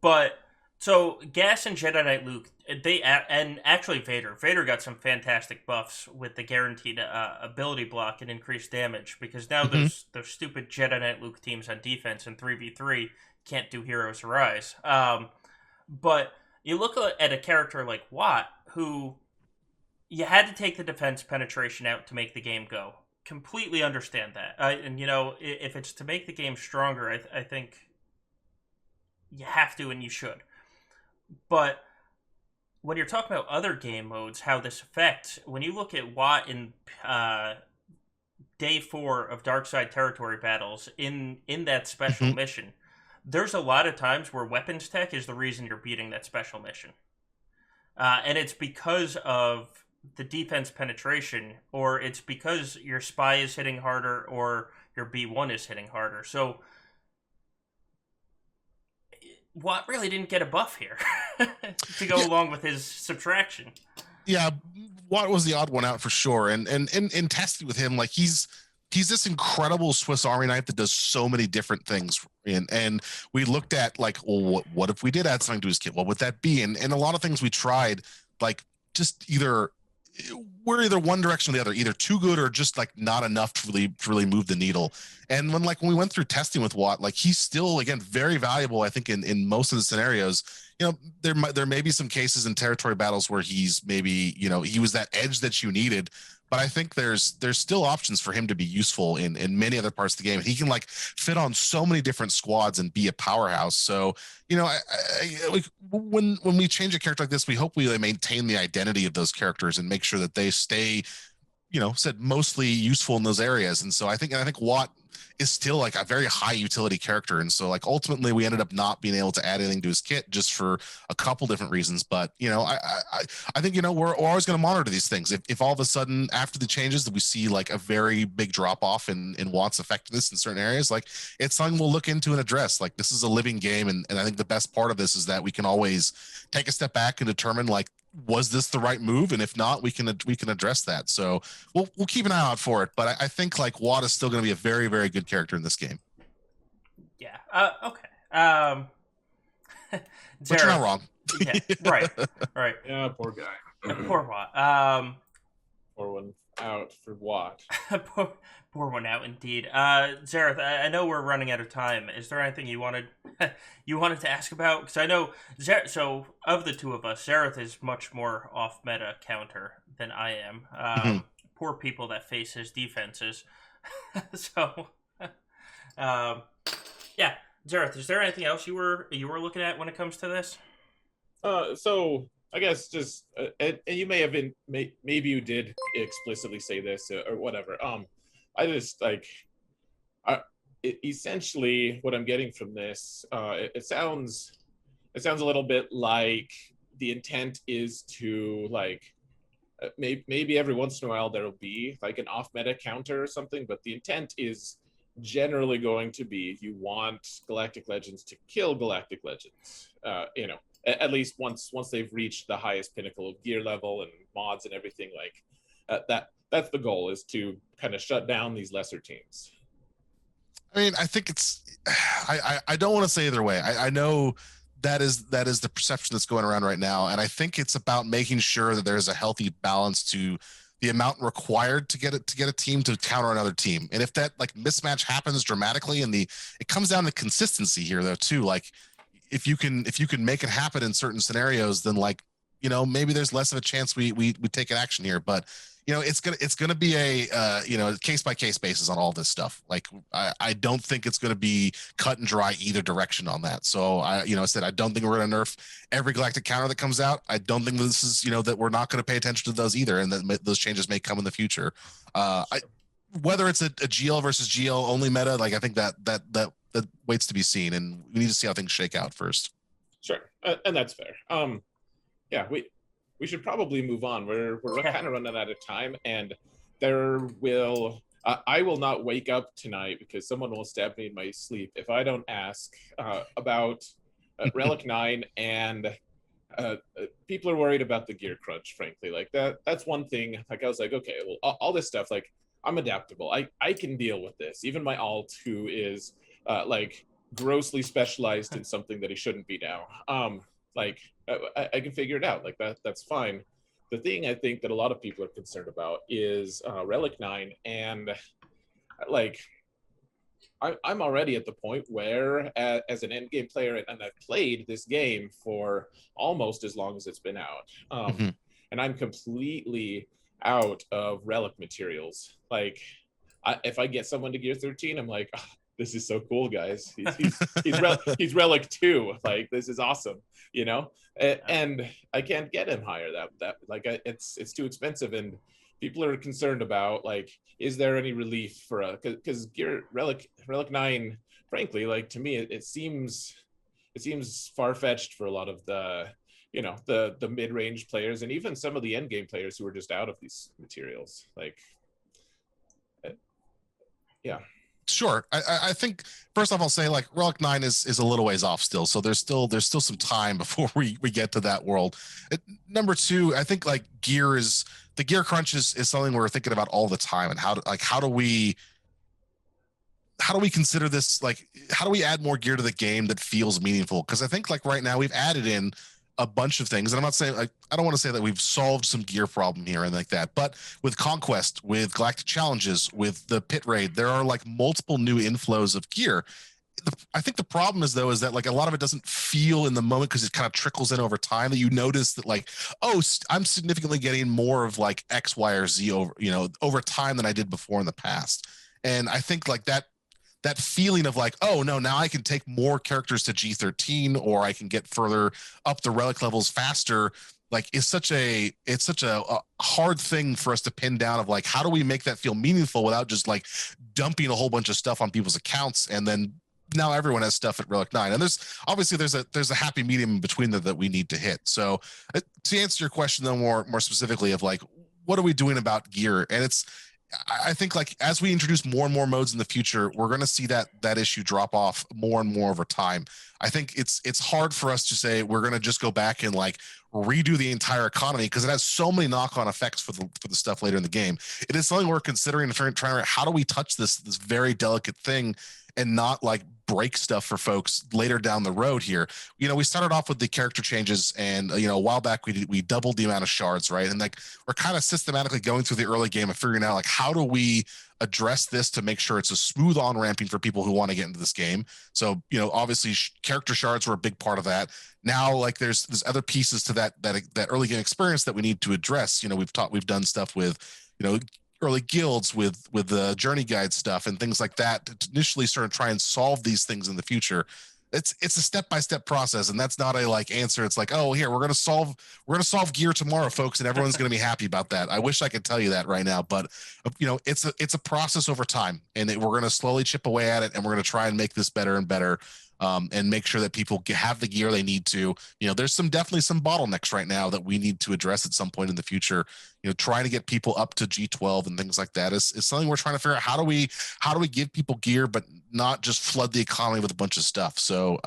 But so gas and Jedi Knight Luke, and actually Vader got some fantastic buffs with the guaranteed ability block and increased damage, because now those stupid Jedi Knight Luke teams on defense in 3v3 can't do Heroes Arise. But you look at a character like Watt, who, you had to take the defense penetration out to make the game go. Completely understand that. And, you know, if it's to make the game stronger, I think you have to and you should. But when you're talking about other game modes, how this affects, when you look at Watt in day 4 of Darkside Territory battles in that special mission, there's a lot of times where weapons tech is the reason you're beating that special mission. And it's because of the defense penetration, or it's because your spy is hitting harder, or your B1 is hitting harder. So Watt really didn't get a buff here to go along with his subtraction. Yeah, Watt was the odd one out for sure. And in testing with him, like he's this incredible Swiss Army knife that does so many different things. And we looked at like, well, what if we did add something to his kit? What would that be? And a lot of things we tried, like just we're either one direction or the other, either too good or just like not enough to really move the needle. And when we went through testing with Watt, like he's still, again, very valuable, I think, in most of the scenarios. You know, there may be some cases in territory battles where he's maybe, you know, he was that edge that you needed, but I think there's still options for him to be useful in many other parts of the game. He can like fit on so many different squads and be a powerhouse. So, you know, like when we change a character like this, we hope we maintain the identity of those characters and make sure that they stay, you know, mostly useful in those areas. And so I think Watt is still like a very high utility character. And so like ultimately we ended up not being able to add anything to his kit just for a couple different reasons. But, you know, I think, you know, we're always going to monitor these things. If all of a sudden after the changes that we see like a very big drop off in Watt's effectiveness in certain areas, like it's something we'll look into and address. Like this is a living game. And I think the best part of this is that we can always take a step back and determine like, was this the right move? And if not, we can address that. So we'll keep an eye out for it. But I think like Watt is still going to be a very, very good character in this game. Yeah. Okay. But you're not wrong. Yeah. Right. Right. Yeah, poor guy. Poor Watt. Poor one out for Watt. Poor one out indeed. Zareth, I know we're running out of time. Is there anything you wanted to ask about? Because I know so of the two of us, Zareth is much more off meta counter than I am. Poor people that face his defenses. So, yeah, Zareth, is there anything else you were looking at when it comes to this? So I guess just and you may have been maybe you did explicitly say this or whatever. I just like essentially what I'm getting from this. It sounds a little bit like the intent is to like maybe every once in a while there'll be like an off meta counter or something, but the intent is generally going to be you want Galactic Legends to kill Galactic Legends. You know, at least once they've reached the highest pinnacle of gear level and mods and everything, like that's the goal, is to kind of shut down these lesser teams. I mean, I think it's I don't want to say either way. I know that is the perception that's going around right now, and I think it's about making sure that there's a healthy balance to the amount required to get a team to counter another team. And if that like mismatch happens dramatically, and it comes down to consistency here though too. Like if you can make it happen in certain scenarios, then like, you know, maybe there's less of a chance we take an action here. But you know, it's gonna be a you know, case by case basis on all this stuff. Like I don't think it's gonna be cut and dry either direction on that. So I said I don't think we're gonna nerf every galactic counter that comes out. I don't think this is, you know, that we're not gonna pay attention to those either, and that those changes may come in the future. Whether it's a GL versus GL only meta, like I think that waits to be seen, and we need to see how things shake out first. Sure, and that's fair. Yeah, we should probably move on. We're kind of running out of time, and I will not wake up tonight because someone will stab me in my sleep if I don't ask about Relic 9, and people are worried about the gear crunch, frankly. Like that's one thing. Like I was like, okay, well, all this stuff, like I'm adaptable. I can deal with this. Even my alt, who is like grossly specialized in something that he shouldn't be now. Like I can figure it out. Like that's fine. The thing I think that a lot of people are concerned about is Relic 9, and like I'm already at the point where as an endgame player, and I've played this game for almost as long as it's been out. and I'm completely out of relic materials. Like, if I get someone to gear 13, I'm like, oh, this is so cool, guys. He's relic 2. Like, this is awesome, you know. And I can't get him higher. It's too expensive, and people are concerned about, like, is there any relief for a, because gear relic 9, frankly, like, to me, it seems far-fetched for a lot of the, you know, the mid-range players, and even some of the end game players who are just out of these materials. Like, yeah. Sure. I think first off, I'll say, like, Relic 9 is a little ways off still. So there's still some time before we get to that world. Number two, I think, like, the gear crunch is something we're thinking about all the time. And how do we consider this, like, how do we add more gear to the game that feels meaningful? Because I think, like, right now we've added in a bunch of things, and I'm not saying, like, I don't want to say that we've solved some gear problem here and like that, but with Conquest, with Galactic Challenges, with the Pit Raid, there are, like, multiple new inflows of gear. I think the problem is, though, is that, like, a lot of it doesn't feel in the moment because it kind of trickles in over time, that you notice that, like, oh, I'm significantly getting more of, like, X, Y, or Z over time than I did before in the past. And I think, like, that feeling of, like, oh no, now I can take more characters to G13, or I can get further up the relic levels faster, like, it's such a hard thing for us to pin down, of, like, how do we make that feel meaningful without just, like, dumping a whole bunch of stuff on people's accounts, and then now everyone has stuff at Relic 9. And there's a happy medium in between that we need to hit. So to answer your question, though, more specifically, of, like, what are we doing about gear? And I think, like, as we introduce more and more modes in the future, we're going to see that issue drop off more and more over time. I think it's hard for us to say we're going to just go back and, like, redo the entire economy, because it has so many knock-on effects for the stuff later in the game. It is something we're considering, trying to, how do we touch this very delicate thing and not, like, break stuff for folks later down the road here. You know, we started off with the character changes, and a while back we doubled the amount of shards, right? And, like, we're kind of systematically going through the early game and figuring out, like, how do we address this to make sure it's a smooth on-ramping for people who want to get into this game. So, obviously character shards were a big part of that. Now, like, there's other pieces to that early game experience that we need to address. We've done stuff with, early guilds, with the journey guide stuff and things like that, to initially sort of try and solve these things in the future. It's a step-by-step process, and that's not a, like, answer. It's like, oh, here, we're going to solve gear tomorrow, folks, and everyone's going to be happy about that. I wish I could tell you that right now, but it's a process over time, and we're going to slowly chip away at it, and we're going to try and make this better and better. And make sure that people have the gear they need to. There's definitely some bottlenecks right now that we need to address at some point in the future. Trying to get people up to G12 and things like that is something we're trying to figure out. How do we give people gear but not just flood the economy with a bunch of stuff? So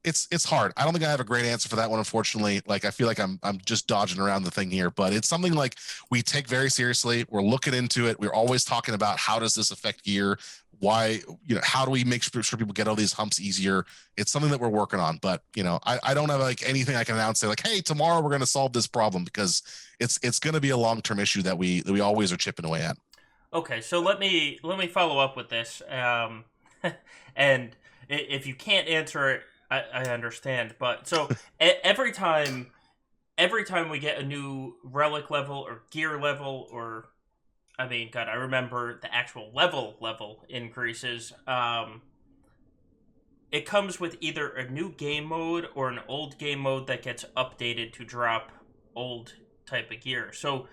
it's hard. I don't think I have a great answer for that one, unfortunately. Like, I feel like I'm just dodging around the thing here, but it's something, like, we take very seriously. We're looking into it. We're always talking about, how does this affect gear? Why, how do we make sure people get all these humps easier? It's something that we're working on, but I don't have, like, anything I can announce, say, like, hey, tomorrow we're going to solve this problem, because it's going to be a long-term issue that we always are chipping away at. Okay, so let me follow up with this, and if you can't answer it, I understand. But so every time we get a new relic level or gear level, or, I mean, God, I remember the actual level increases. It comes with either a new game mode or an old game mode that gets updated to drop old type of gear. So,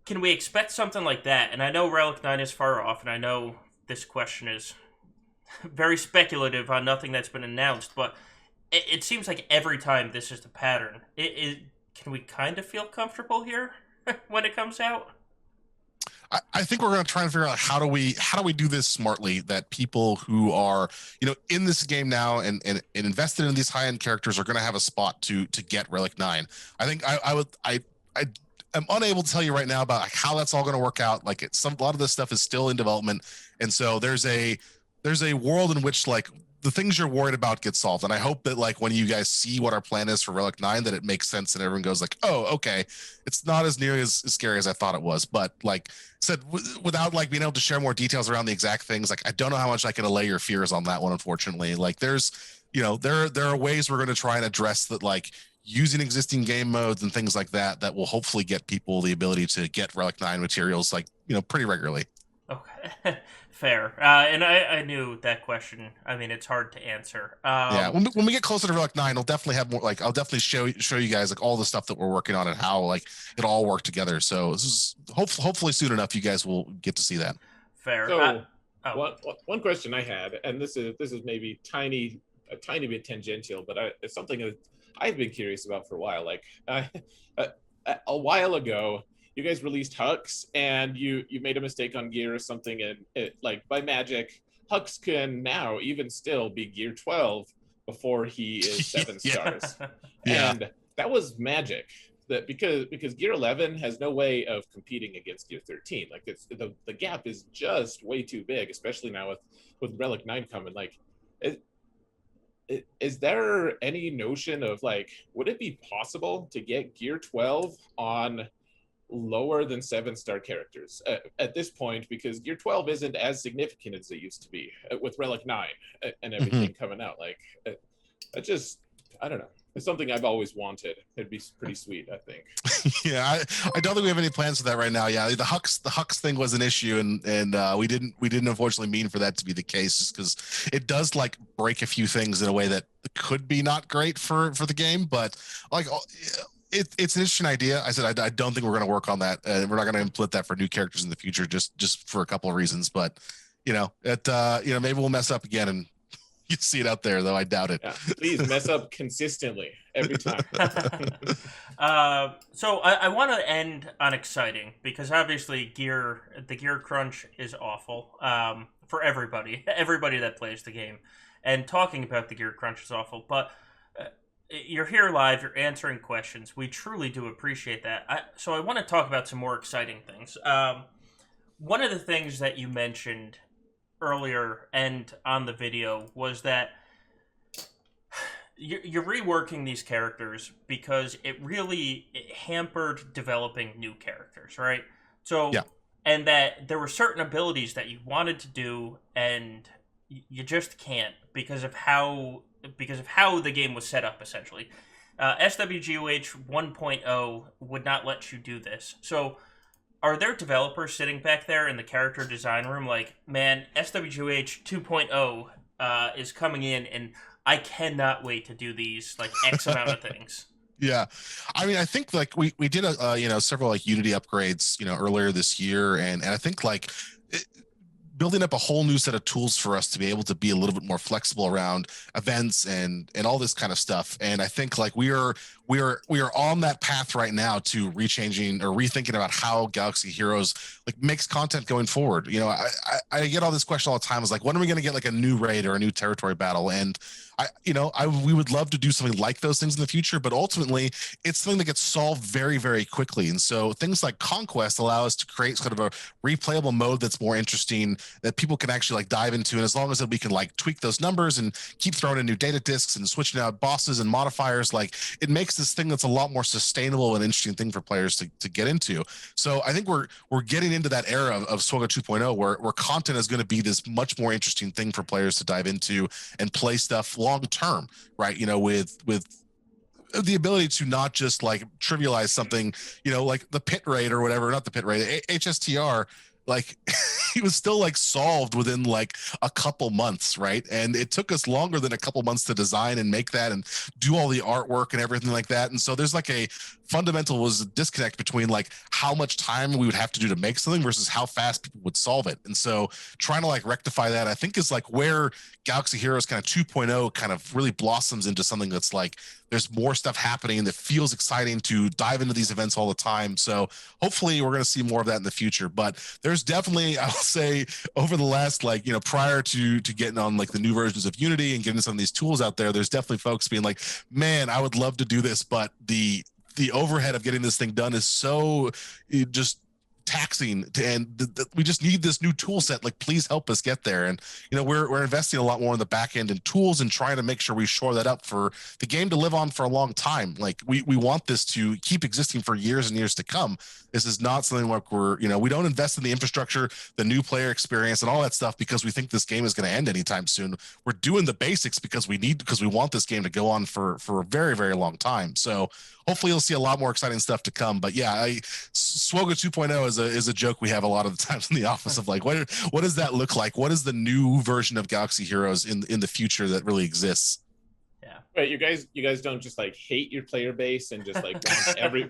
can we expect something like that? And I know Relic 9 is far off, and I know this question is very speculative on nothing that's been announced, but it seems like every time this is the pattern. Can we kind of feel comfortable here when it comes out? I think we're going to try and figure out how do we do this smartly, that people who are in this game now and invested in these high-end characters are going to have a spot to get Relic 9. I think I'm unable to tell you right now about, like, how that's all going to work out. Like, a lot of this stuff is still in development, and so there's a world in which, like, the things you're worried about get solved. And I hope that, like, when you guys see what our plan is for Relic 9, that it makes sense and everyone goes, like, oh, okay, it's not as nearly as scary as I thought it was. But, like said, without, like, being able to share more details around the exact things, like, I don't know how much I can allay your fears on that one, unfortunately. Like, there's there are ways we're going to try and address that, like, using existing game modes and things like that that will hopefully get people the ability to get Relic 9 materials like, pretty regularly. Okay, fair. And I knew that question. I mean, it's hard to answer. Yeah, when we get closer to Relic 9, I'll definitely have more, like, I'll definitely show you guys like all the stuff that we're working on and how like it all worked together. So this is hopefully soon enough you guys will get to see that. Fair. So one question I had, and this is maybe a tiny bit tangential, but it's something that I've been curious about for a while. Like a while ago, you guys released Hux, and you made a mistake on gear or something, and like by magic, Hux can now even still be gear 12 before he is 7 stars. Yeah. And that was magic. That because gear 11 has no way of competing against gear 13. Like it's the gap is just way too big, especially now with Relic 9 coming. Like is there any notion of like, would it be possible to get gear 12 on lower than 7-star characters at this point, because gear 12 isn't as significant as it used to be with Relic 9 and everything coming out? Like I don't know, it's something I've always wanted. It'd be pretty sweet, I think. Yeah, I don't think we have any plans for that right now. Yeah, the Hux thing was an issue, and we didn't unfortunately mean for that to be the case, just because it does like break a few things in a way that could be not great for the game. But like it's an interesting idea. I said I don't think we're going to work on that, and we're not going to implement that for new characters in the future, just for a couple of reasons. But maybe we'll mess up again, and you see it out there, though I doubt it. Yeah, please mess up consistently every time. So I want to end on exciting, because obviously the gear crunch is awful for everybody that plays the game, and talking about the gear crunch is awful. But you're here live, you're answering questions. We truly do appreciate that. So I want to talk about some more exciting things. One of the things that you mentioned earlier and on the video was that you're reworking these characters because it hampered developing new characters, right? So, yeah. And that there were certain abilities that you wanted to do and you just can't because of how the game was set up, essentially. SWGOH 1.0 would not let you do this. So are there developers sitting back there in the character design room like, man, SWGOH 2.0 is coming in and I cannot wait to do these like X amount of things? Yeah. I mean, I think like we did several like Unity upgrades, earlier this year. And I think like building up a whole new set of tools for us to be able to be a little bit more flexible around events and all this kind of stuff. And I think like we are on that path right now to rechanging or rethinking about how Galaxy Heroes like makes content going forward. I get all this question all the time, is like, when are we going to get like a new raid or a new territory battle? And we would love to do something like those things in the future, but ultimately it's something that gets solved very, very quickly. And so things like Conquest allow us to create sort of a replayable mode that's more interesting, that people can actually like dive into. And as long as we can like tweak those numbers and keep throwing in new data disks and switching out bosses and modifiers, like it makes this thing that's a lot more sustainable and interesting thing for players to get into. So I think we're getting into that era of SWGOH 2.0 where content is going to be this much more interesting thing for players to dive into and play stuff long term, right? With the ability to not just like trivialize something, like the pit raid or whatever, not the pit raid, HSTR, like he was still like solved within like a couple months, right? And it took us longer than a couple months to design and make that and do all the artwork and everything like that. And so there's like a fundamental disconnect between like how much time we would have to do to make something versus how fast people would solve it. And so trying to like rectify that, I think, is like where Galaxy Heroes kind of 2.0 kind of really blossoms into something that's like there's more stuff happening that feels exciting to dive into these events all the time. So hopefully we're going to see more of that in the future. But there's definitely, I will say, over the last like, prior to getting on like the new versions of Unity and getting some of these tools out there, there's definitely folks being like, man, I would love to do this, but the overhead of getting this thing done is so just taxing and we just need this new tool set. Like, please help us get there. And we're investing a lot more in the back end and tools and trying to make sure we shore that up for the game to live on for a long time. Like, we want this to keep existing for years and years to come. This is not something like we don't invest in the infrastructure, the new player experience, and all that stuff because we think this game is going to end anytime soon. We're doing the basics because we want this game to go on for a very, very long time. So hopefully you'll see a lot more exciting stuff to come. But yeah, Swoga 2.0 is a joke we have a lot of the times in the office of like, what does that look like? What is the new version of Galaxy Heroes in the future that really exists? Yeah. Right, you guys don't just like hate your player base and just like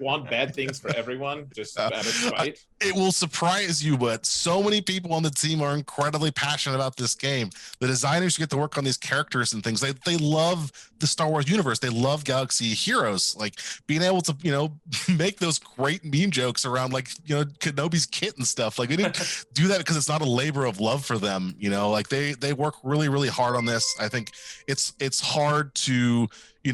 want bad things for everyone just out of spite. It will surprise you, but so many people on the team are incredibly passionate about this game. The designers who get to work on these characters and things, they love the Star Wars universe. They love Galaxy Heroes, like being able to make those great meme jokes around like Kenobi's kit and stuff. Like, they didn't do that because it's not a labor of love for them. Like they work really, really hard on this. I think it's hard to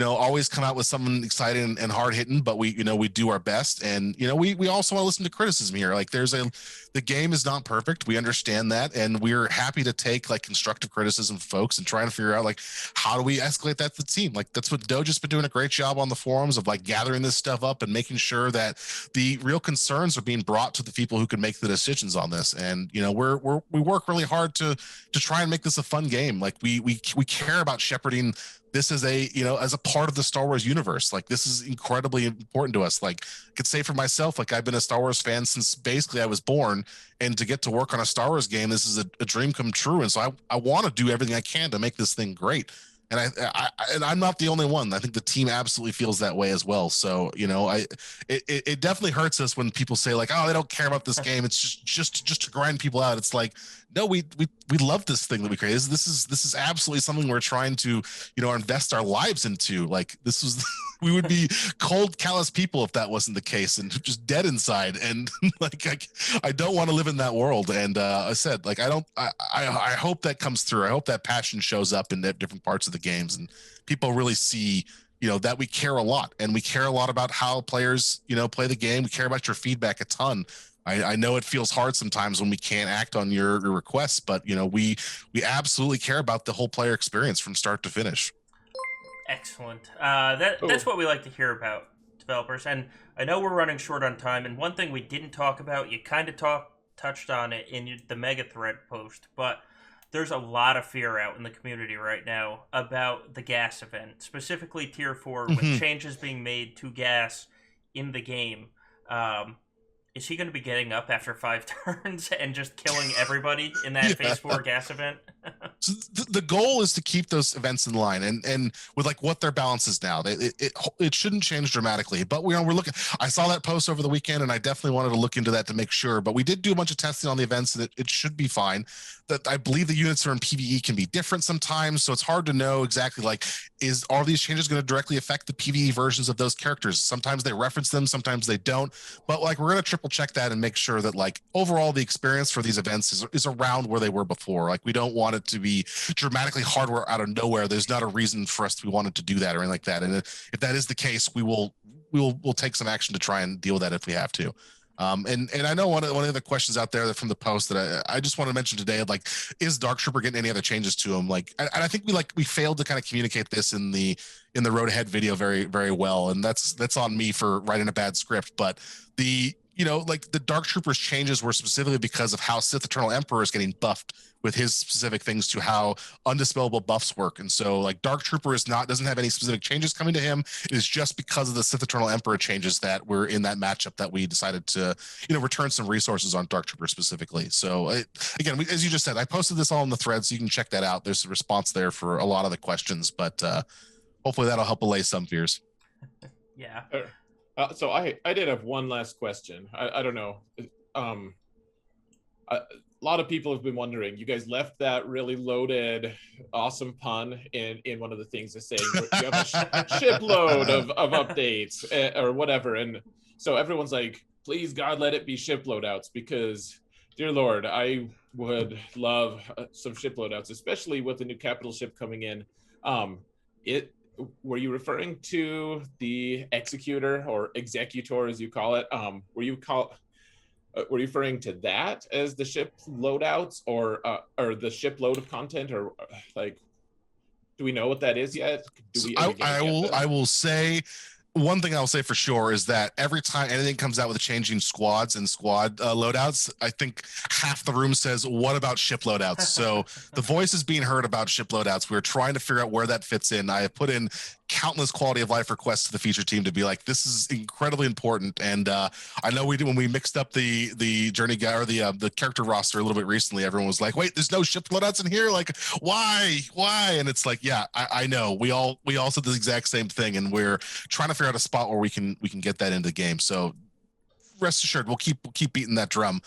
always come out with something exciting and hard hitting, but we do our best. And we also want to listen to criticism here. Like, the game is not perfect, we understand that, and we're happy to take like constructive criticism from folks and trying to figure out like, how do we escalate that to the team. Like, that's what Doja's been doing a great job on the forums of like gathering this stuff up and making sure that the real concerns are being brought to the people who can make the decisions on this. And we work really hard to try and make this a fun game. Like, we care about shepherding this as a part of the Star Wars universe. Like, this is incredibly important to us. Like, I could say for myself, like, I've been a Star Wars fan since basically I was born, and to get to work on a Star Wars game, this is a dream come true. And so I want to do everything I can to make this thing great. And I'm not the only one. I think the team absolutely feels that way as well. So, it definitely hurts us when people say like, oh, they don't care about this game. It's just to grind people out. It's like, no, we love this thing that we created. This is absolutely something we're trying to, invest our lives into. Like, this was, we would be cold, callous people if that wasn't the case and just dead inside. And like, I don't want to live in that world. And I said, like, I hope that comes through. I hope that passion shows up in different parts of the games and people really see, that we care a lot, and we care a lot about how players, play the game. We care about your feedback a ton. I know it feels hard sometimes when we can't act on your requests, but we absolutely care about the whole player experience from start to finish. Excellent. That's what we like to hear about developers. And I know we're running short on time. And one thing we didn't talk about, you kind of touched on it in the mega thread post, but there's a lot of fear out in the community right now about the gas event, specifically Tier 4, with changes being made to gas in the game. Is he going to be getting up after 5 turns and just killing everybody in that Phase 4 gas event? So the goal is to keep those events in line, and with like what their balance is now, it shouldn't change dramatically. But we're looking. I saw that post over the weekend, and I definitely wanted to look into that to make sure. But we did do a bunch of testing on the events, and it should be fine. That I believe the units are in PvE can be different sometimes, so it's hard to know exactly like, is all these changes going to directly affect the PvE versions of those characters? Sometimes they reference them, sometimes they don't. But like, we're going to triple check that and make sure that like overall the experience for these events is around where they were before. Like, we don't want it to be dramatically hardware out of nowhere. There's not a reason for us to be wanted to do that or anything like that. And if that is the case, we'll take some action to try and deal with that if we have to. And I know one of the questions out there from the post that I just want to mention today, like, is Dark Trooper getting any other changes to him? Like, and I think we failed to kind of communicate this in the Road Ahead video very, very well. And that's on me for writing a bad script. But like the Dark Troopers changes were specifically because of how Sith Eternal Emperor is getting buffed with his specific things to how undispellable buffs work. And so like Dark Trooper doesn't have any specific changes coming to him. It is just because of the Sith Eternal Emperor changes that were in that matchup that we decided to, return some resources on Dark Trooper specifically. So again, as you just said, I posted this all in the thread, so you can check that out. There's a response there for a lot of the questions, but hopefully that'll help allay some fears. Yeah. So I did have one last question. I don't know. A lot of people have been wondering. You guys left that really loaded, awesome pun in one of the things is saying you have a shipload of updates or whatever, and so everyone's like, please God, let it be ship loadouts, because dear Lord, I would love some ship loadouts, especially with the new capital ship coming in. Were you referring to the executor or executor, as you call it? were you referring to that as the ship loadouts, or the ship load of content, or like, do we know what that is yet? Do we? I will say one thing I'll say for sure is that every time anything comes out with changing squads and squad loadouts, I think half the room says, "What about ship loadouts?" So the voice is being heard about ship loadouts. We're trying to figure out where that fits in. I have put in countless quality of life requests to the feature team to be like, this is incredibly important. And I know we did when we mixed up the journey guy or the character roster a little bit recently. Everyone was like, "Wait, there's no ship loadouts in here? Like, why?" And it's like, yeah, I know. We all said the exact same thing, and we're trying to figure out a spot where we can get that into the game. So rest assured, we'll keep beating that drum.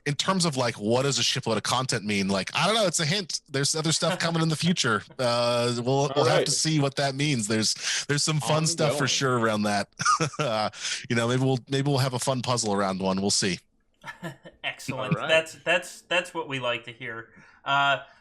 In terms of like, what does a shipload of content mean? Like, I don't know. It's a hint. There's other stuff coming in the future. We'll have to see what that means. There's some fun stuff for sure around that. Maybe we'll have a fun puzzle around one. We'll see. Excellent. Right. That's what we like to hear.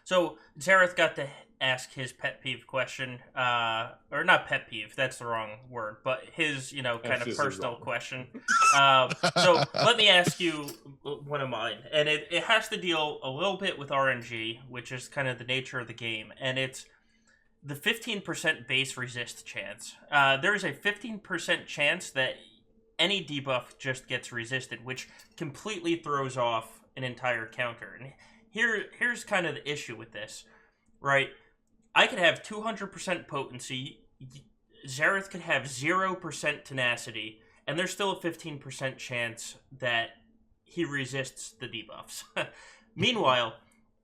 So Zareth got to ask his pet peeve question, or not pet peeve, that's the wrong word, but his, kind of personal question. So let me ask you one of mine, and it has to deal a little bit with RNG, which is kind of the nature of the game, and it's the 15% base resist chance. There is a 15% chance that any debuff just gets resisted, which completely throws off an entire counter. And here's kind of the issue with this, right? I could have 200% potency, Zareth could have 0% tenacity, and there's still a 15% chance that he resists the debuffs. Meanwhile,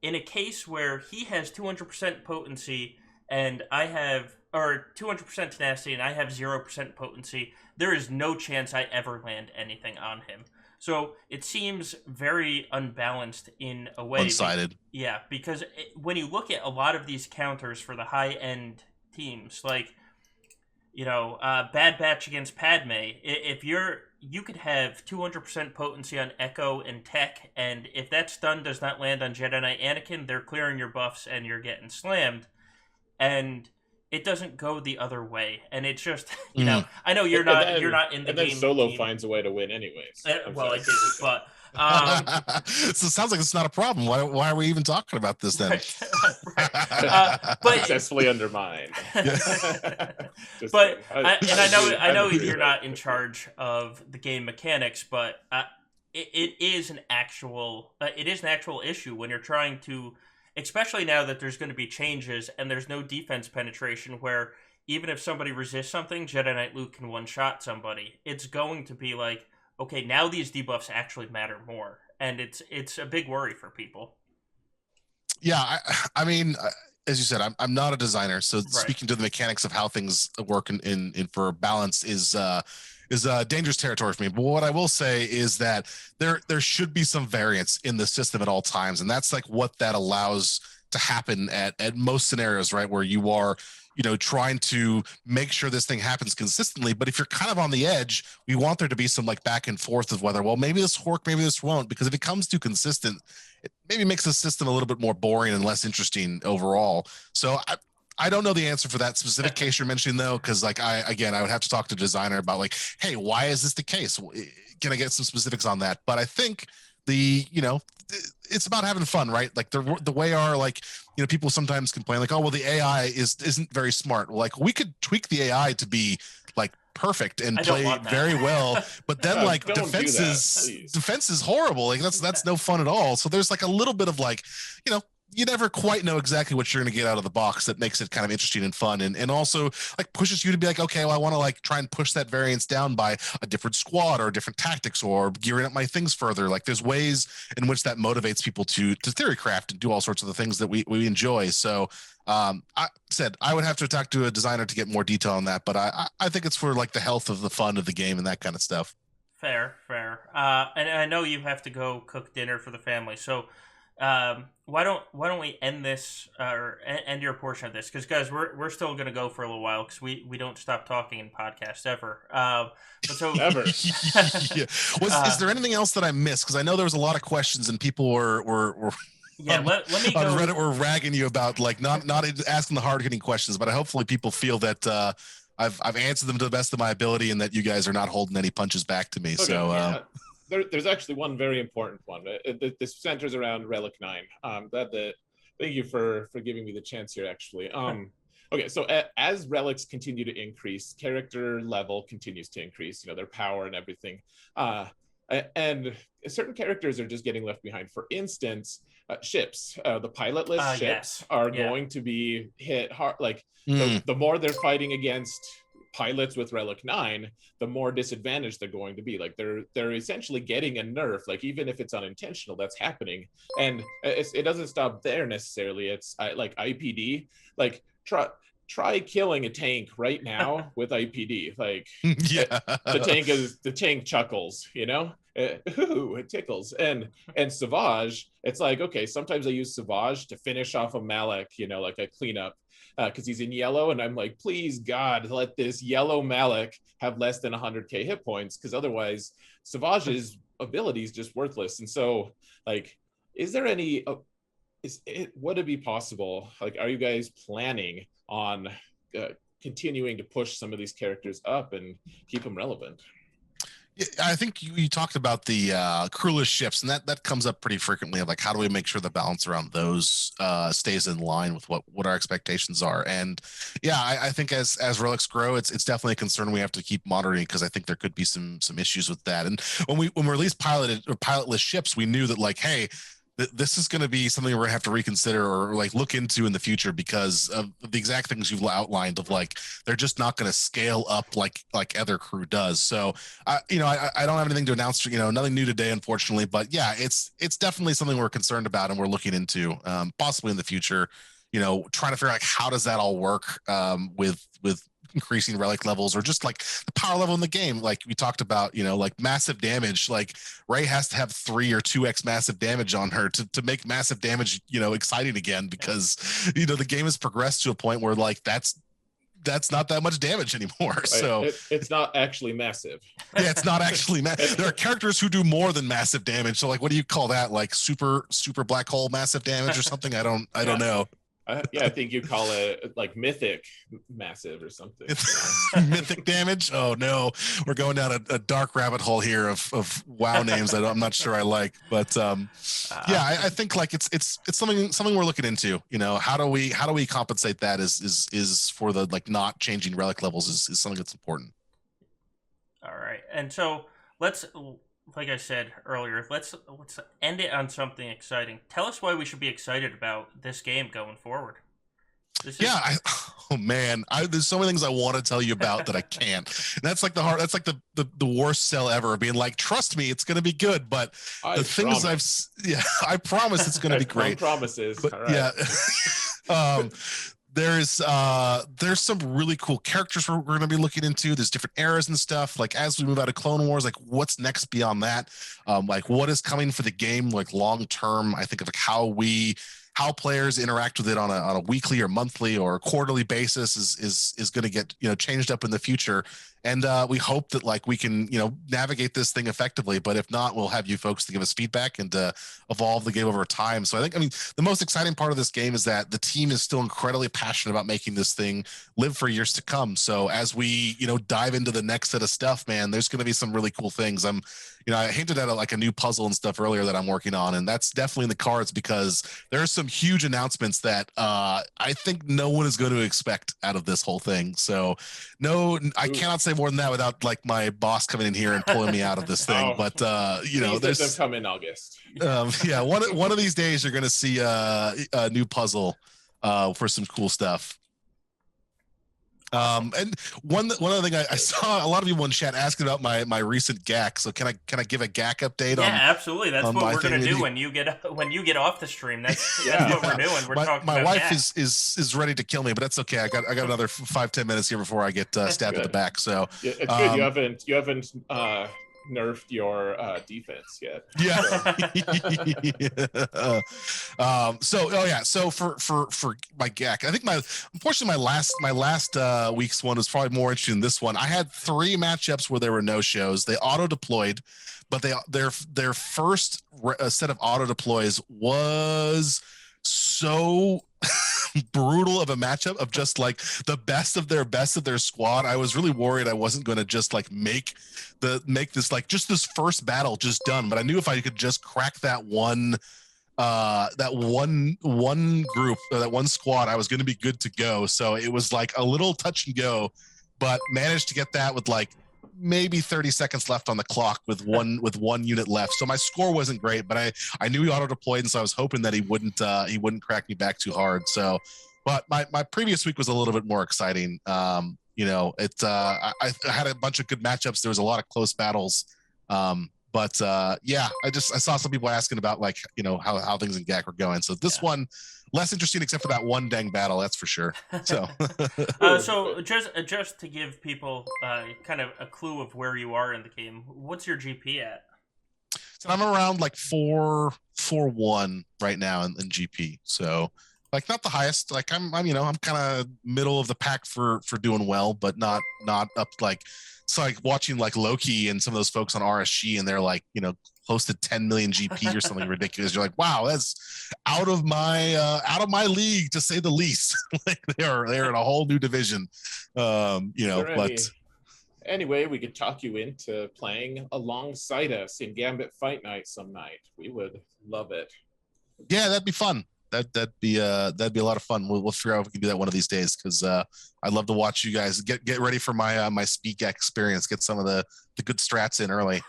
in a case where he has 200% potency and I have, or 200% tenacity and I have 0% potency, there is no chance I ever land anything on him. So it seems very unbalanced in a way. One-sided. Yeah, because when you look at a lot of these counters for the high-end teams, like, Bad Batch against Padme, if you could have 200% potency on Echo and Tech, and if that stun does not land on Jedi Knight Anakin, they're clearing your buffs and you're getting slammed. And it doesn't go the other way, and it's just I know you're not in the game. And then Solo finds a way to win anyways. I do, but so it sounds like it's not a problem. Why are we even talking about this then? But successfully undermined. But I know you're not in charge of the game mechanics, but it is an actual issue when you're trying to. Especially now that there's going to be changes and there's no defense penetration where even if somebody resists something, Jedi Knight Luke can one-shot somebody. It's going to be like, okay, now these debuffs actually matter more. And it's a big worry for people. Yeah, I mean, as you said, I'm not a designer. So speaking to the mechanics of how things work in for balance is dangerous territory for me. But what I will say is that there should be some variance in the system at all times. And that's like what that allows to happen at most scenarios, right? Where you are, trying to make sure this thing happens consistently. But if you're kind of on the edge, we want there to be some like back and forth of whether, well, maybe this will work, maybe this won't, because if it comes too consistent, it maybe makes the system a little bit more boring and less interesting overall. So I don't know the answer for that specific case you're mentioning though, because like I would have to talk to the designer about like, hey, why is this the case? Can I get some specifics on that? But I think it's about having fun, right? Like the way our people sometimes complain like, oh well, the AI isn't very smart. Like we could tweak the AI to be like perfect and play very well, but then like defense is horrible. Like that's no fun at all. So there's like a little bit of like, you never quite know exactly what you're going to get out of the box that makes it kind of interesting and fun and also like pushes you to be like, okay, well, I want to like try and push that variance down by a different squad or different tactics or gearing up my things further. Like there's ways in which that motivates people to theory craft and do all sorts of the things that we enjoy. So I said I would have to talk to a designer to get more detail on that, but I think it's for like the health of the fun of the game and that kind of stuff. Fair. And I know you have to go cook dinner for the family. So why don't we end this or end your portion of this? Because guys, we're still gonna go for a little while because we don't stop talking in podcasts ever. Ever. Is there anything else that I missed? Because I know there was a lot of questions and people were let me go. On Reddit, we're ragging you about like not asking the hard hitting questions, but hopefully people feel that I've answered them to the best of my ability and that you guys are not holding any punches back to me. Okay, so there's actually one very important one. This centers around Relic 9. Thank you for giving me the chance here, actually. Okay, so as relics continue to increase, character level continues to increase, their power and everything. And certain characters are just getting left behind. For instance, ships, the pilotless ships are going to be hit hard. Like the more they're fighting against pilots with Relic 9, the more disadvantaged they're going to be. Like they're essentially getting a nerf. Like even if it's unintentional, that's happening. And it doesn't stop there necessarily. It's like IPD. Like try killing a tank right now with IPD. Like the tank chuckles, ooh, it tickles. And Savage, it's like, okay, sometimes I use Savage to finish off a Malak, like a cleanup, because he's in yellow, and I'm like, please God, let this yellow Malak have less than 100k hit points, because otherwise Savage's ability is just worthless. And so, like, is there any would it be possible, like, are you guys planning on continuing to push some of these characters up and keep them relevant? I think you talked about the crewless ships, and that comes up pretty frequently. Like, how do we make sure the balance around those stays in line with what our expectations are? And yeah, I think as relics grow, it's definitely a concern we have to keep monitoring, because I think there could be some issues with that. And when we released pilotless ships, we knew that, like, hey, this is going to be something we're going to have to reconsider or like look into in the future, because of the exact things you've outlined of, like, they're just not going to scale up like other crew does. So I don't have anything to announce, nothing new today, unfortunately, but yeah, it's definitely something we're concerned about and we're looking into, possibly in the future, trying to figure out, like, how does that all work with increasing relic levels, or just like the power level in the game. Like we talked about, like massive damage, like Rey has to have 3 or 2x massive damage on her to make massive damage, exciting again, because, the game has progressed to a point where, like, that's not that much damage anymore. Right. So it's not actually massive. Yeah, it's not actually massive. There are characters who do more than massive damage. So, like, what do you call that? Like super black hole massive damage or something? I don't know. I think you call it like mythic massive or something. Mythic damage? Oh no, we're going down a dark rabbit hole here of WoW names that I'm not sure I like. But I think, like, it's something we're looking into. How do we compensate that? Is for the, like, not changing relic levels is something that's important. All right, and so let's. Like I said earlier, let's end it on something exciting. Tell us why we should be excited about this game going forward. There's so many things I want to tell you about that I can't. And that's like the worst sell ever, being like, trust me, it's going to be good. But I promise it's going to be great. Promises. But, all right. There's some really cool characters we're going to be looking into. There's different eras and stuff. Like, as we move out of Clone Wars, like, what's next beyond that? Like, what is coming for the game, like, long term? I think of, like, how players interact with it on a weekly or monthly or quarterly basis is going to get changed up in the future. And we hope that, like, we can navigate this thing effectively. But if not, we'll have you folks to give us feedback and evolve the game over time. So I mean, the most exciting part of this game is that the team is still incredibly passionate about making this thing live for years to come. So as we dive into the next set of stuff, man, there's going to be some really cool things. I hinted at a new puzzle and stuff earlier that I'm working on, and that's definitely in the cards, because there are some huge announcements that I think no one is going to expect out of this whole thing. So I cannot say more than that without, like, my boss coming in here and pulling me out of this thing. But there's them come in August. One of these days you're going to see a new puzzle for some cool stuff. And one other thing, I saw a lot of people in chat asking about my recent GAC. So can I give a GAC update? Yeah, absolutely. That's what we're gonna do when you get off the stream. That's what we're doing. We're talking. My about wife GAC. is ready to kill me, but that's okay. I got another 5-10 minutes here before I get stabbed at the back. So yeah, it's good. You haven't nerfed your defense yet. Yeah. So for my GAC, I think unfortunately my last week's one was probably more interesting than this one. I had 3 matchups where there were no shows. They auto deployed, but their first set of auto deploys was so brutal of a matchup of just like the best of their squad. I was really worried I wasn't going to just like make this like just this first battle just done, but I knew if I could just crack that one group, that one squad, I was going to be good to go. So it was like a little touch and go, but managed to get that with like maybe 30 seconds left on the clock with one unit left. So my score wasn't great, but I knew he auto deployed, and so I was hoping that he wouldn't crack me back too hard. So, but my previous week was a little bit more exciting. You know, I had a bunch of good matchups. There was a lot of close battles. But yeah, I saw some people asking about like, you know, how things in GAC were going. So this one less interesting except for that one dang battle, that's for sure. So so just to give people kind of a clue of where you are in the game, what's your GP at? So I'm around like 4-1 right now in GP. So like not the highest. Like I'm you know, I'm kind of middle of the pack for doing well, but not up like. It's like watching like Loki and some of those folks on RSG, and they're like, you know, close to 10 million GP or something ridiculous. You're like, wow, that's out of my league, to say the least. Like they're in a whole new division. You know, but anyway, we could talk you into playing alongside us in Gambit Fight Night some night. We would love it. Yeah, that'd be fun. That'd be a lot of fun. We'll figure out if we can do that one of these days, because I'd love to watch you guys get ready for my speak experience. Get some of the good strats in early.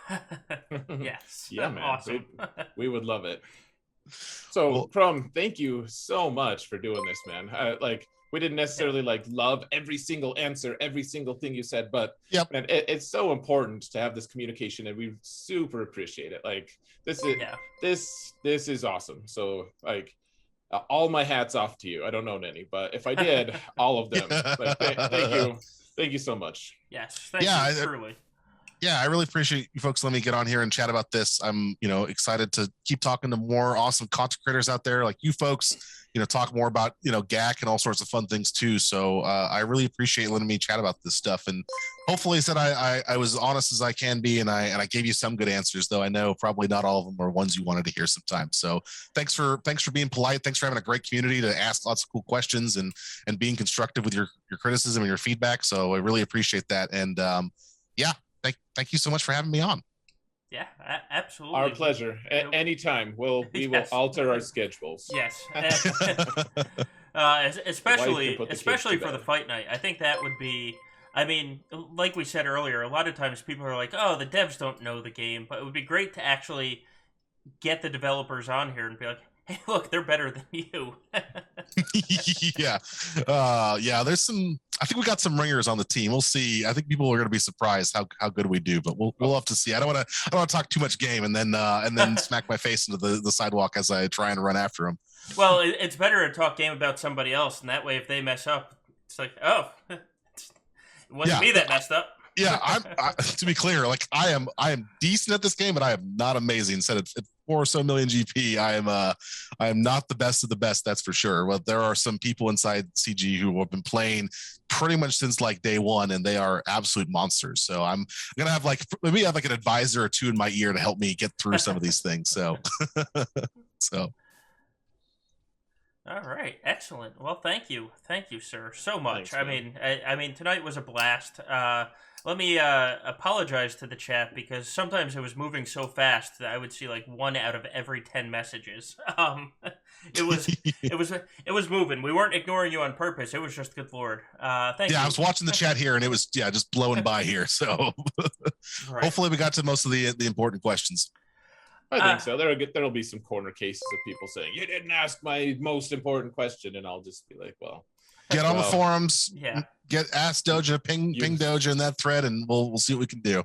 Yes. Yeah, man. Awesome. We would love it. So, CRUMB, thank you so much for doing this, man. Like, we didn't necessarily like love every single answer, every single thing you said, but man, it's so important to have this communication, and we super appreciate it. Like, this is awesome. So, like, all my hats off to you. I don't own any, but if I did, all of them. Like, thank you so much. Yes, thank you, truly. Yeah, I really appreciate you folks letting me get on here and chat about this. I'm, you know, excited to keep talking to more awesome content creators out there like you folks. You know, talk more about, you know, GAC and all sorts of fun things too. So I really appreciate letting me chat about this stuff, and hopefully said I was honest as I can be, and I gave you some good answers, though I know probably not all of them are ones you wanted to hear sometimes. So thanks for being polite. Thanks for having a great community to ask lots of cool questions and being constructive with your criticism and your feedback. So I really appreciate that. And yeah, thank you so much for having me on. Yeah, absolutely. Our pleasure. Anytime. We will alter our schedules. Yes. Especially for the fight night. I think that would be, I mean, like we said earlier, a lot of times people are like, oh, the devs don't know the game, but it would be great to actually get the developers on here and be like, hey, look, they're better than you. Yeah. There's I think we got some ringers on the team. We'll see. I think people are going to be surprised how good we do, but we'll have to see. I don't want to talk too much game and then smack my face into the sidewalk as I try and run after them. Well, it's better to talk game about somebody else, and that way if they mess up, it's like, oh, it wasn't me that messed up. Yeah, I to be clear, like I am decent at this game, but I am not amazing. Said at 4 or so million GP, I am not the best of the best. That's for sure. Well, there are some people inside CG who have been playing pretty much since like day one, and they are absolute monsters. So I'm gonna have like maybe have like an advisor or two in my ear to help me get through some of these things. So, so. All right, excellent. Well, thank you, sir, so much. Thanks, I mean, tonight was a blast. Let me apologize to the chat because sometimes it was moving so fast that I would see like 1 out of every 10 messages. It was moving. We weren't ignoring you on purpose. It was just good Lord. Thank you. Yeah, I was watching the chat here, and it was just blowing by here. So right. Hopefully we got to most of the important questions. I think so. There'll be some corner cases of people saying, you didn't ask my most important question, and I'll just be like, well, get on the forums. Yeah. Ask Doja, ping Doja in that thread, and we'll see what we can do.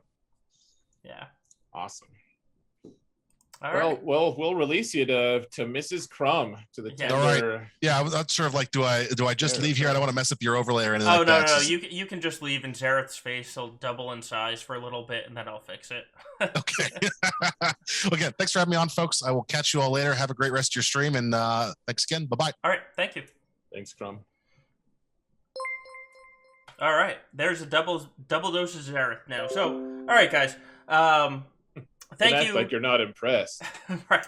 Yeah. Awesome. All right. Well, we'll release you to Mrs. CRUMB, to the tender. All right. Yeah, I'm not sure if like do I just leave here? I don't want to mess up your overlay or anything no, like that. No. You can just leave, and Zareth's face will double in size for a little bit, and then I'll fix it. Okay. Again, thanks for having me on, folks. I will catch you all later. Have a great rest of your stream, and thanks again. Bye-bye. All right. Thank you. Thanks, CRUMB. All right. There's a double dose of Zareth now. So, all right, guys. Thank you. Like you're not impressed. Right.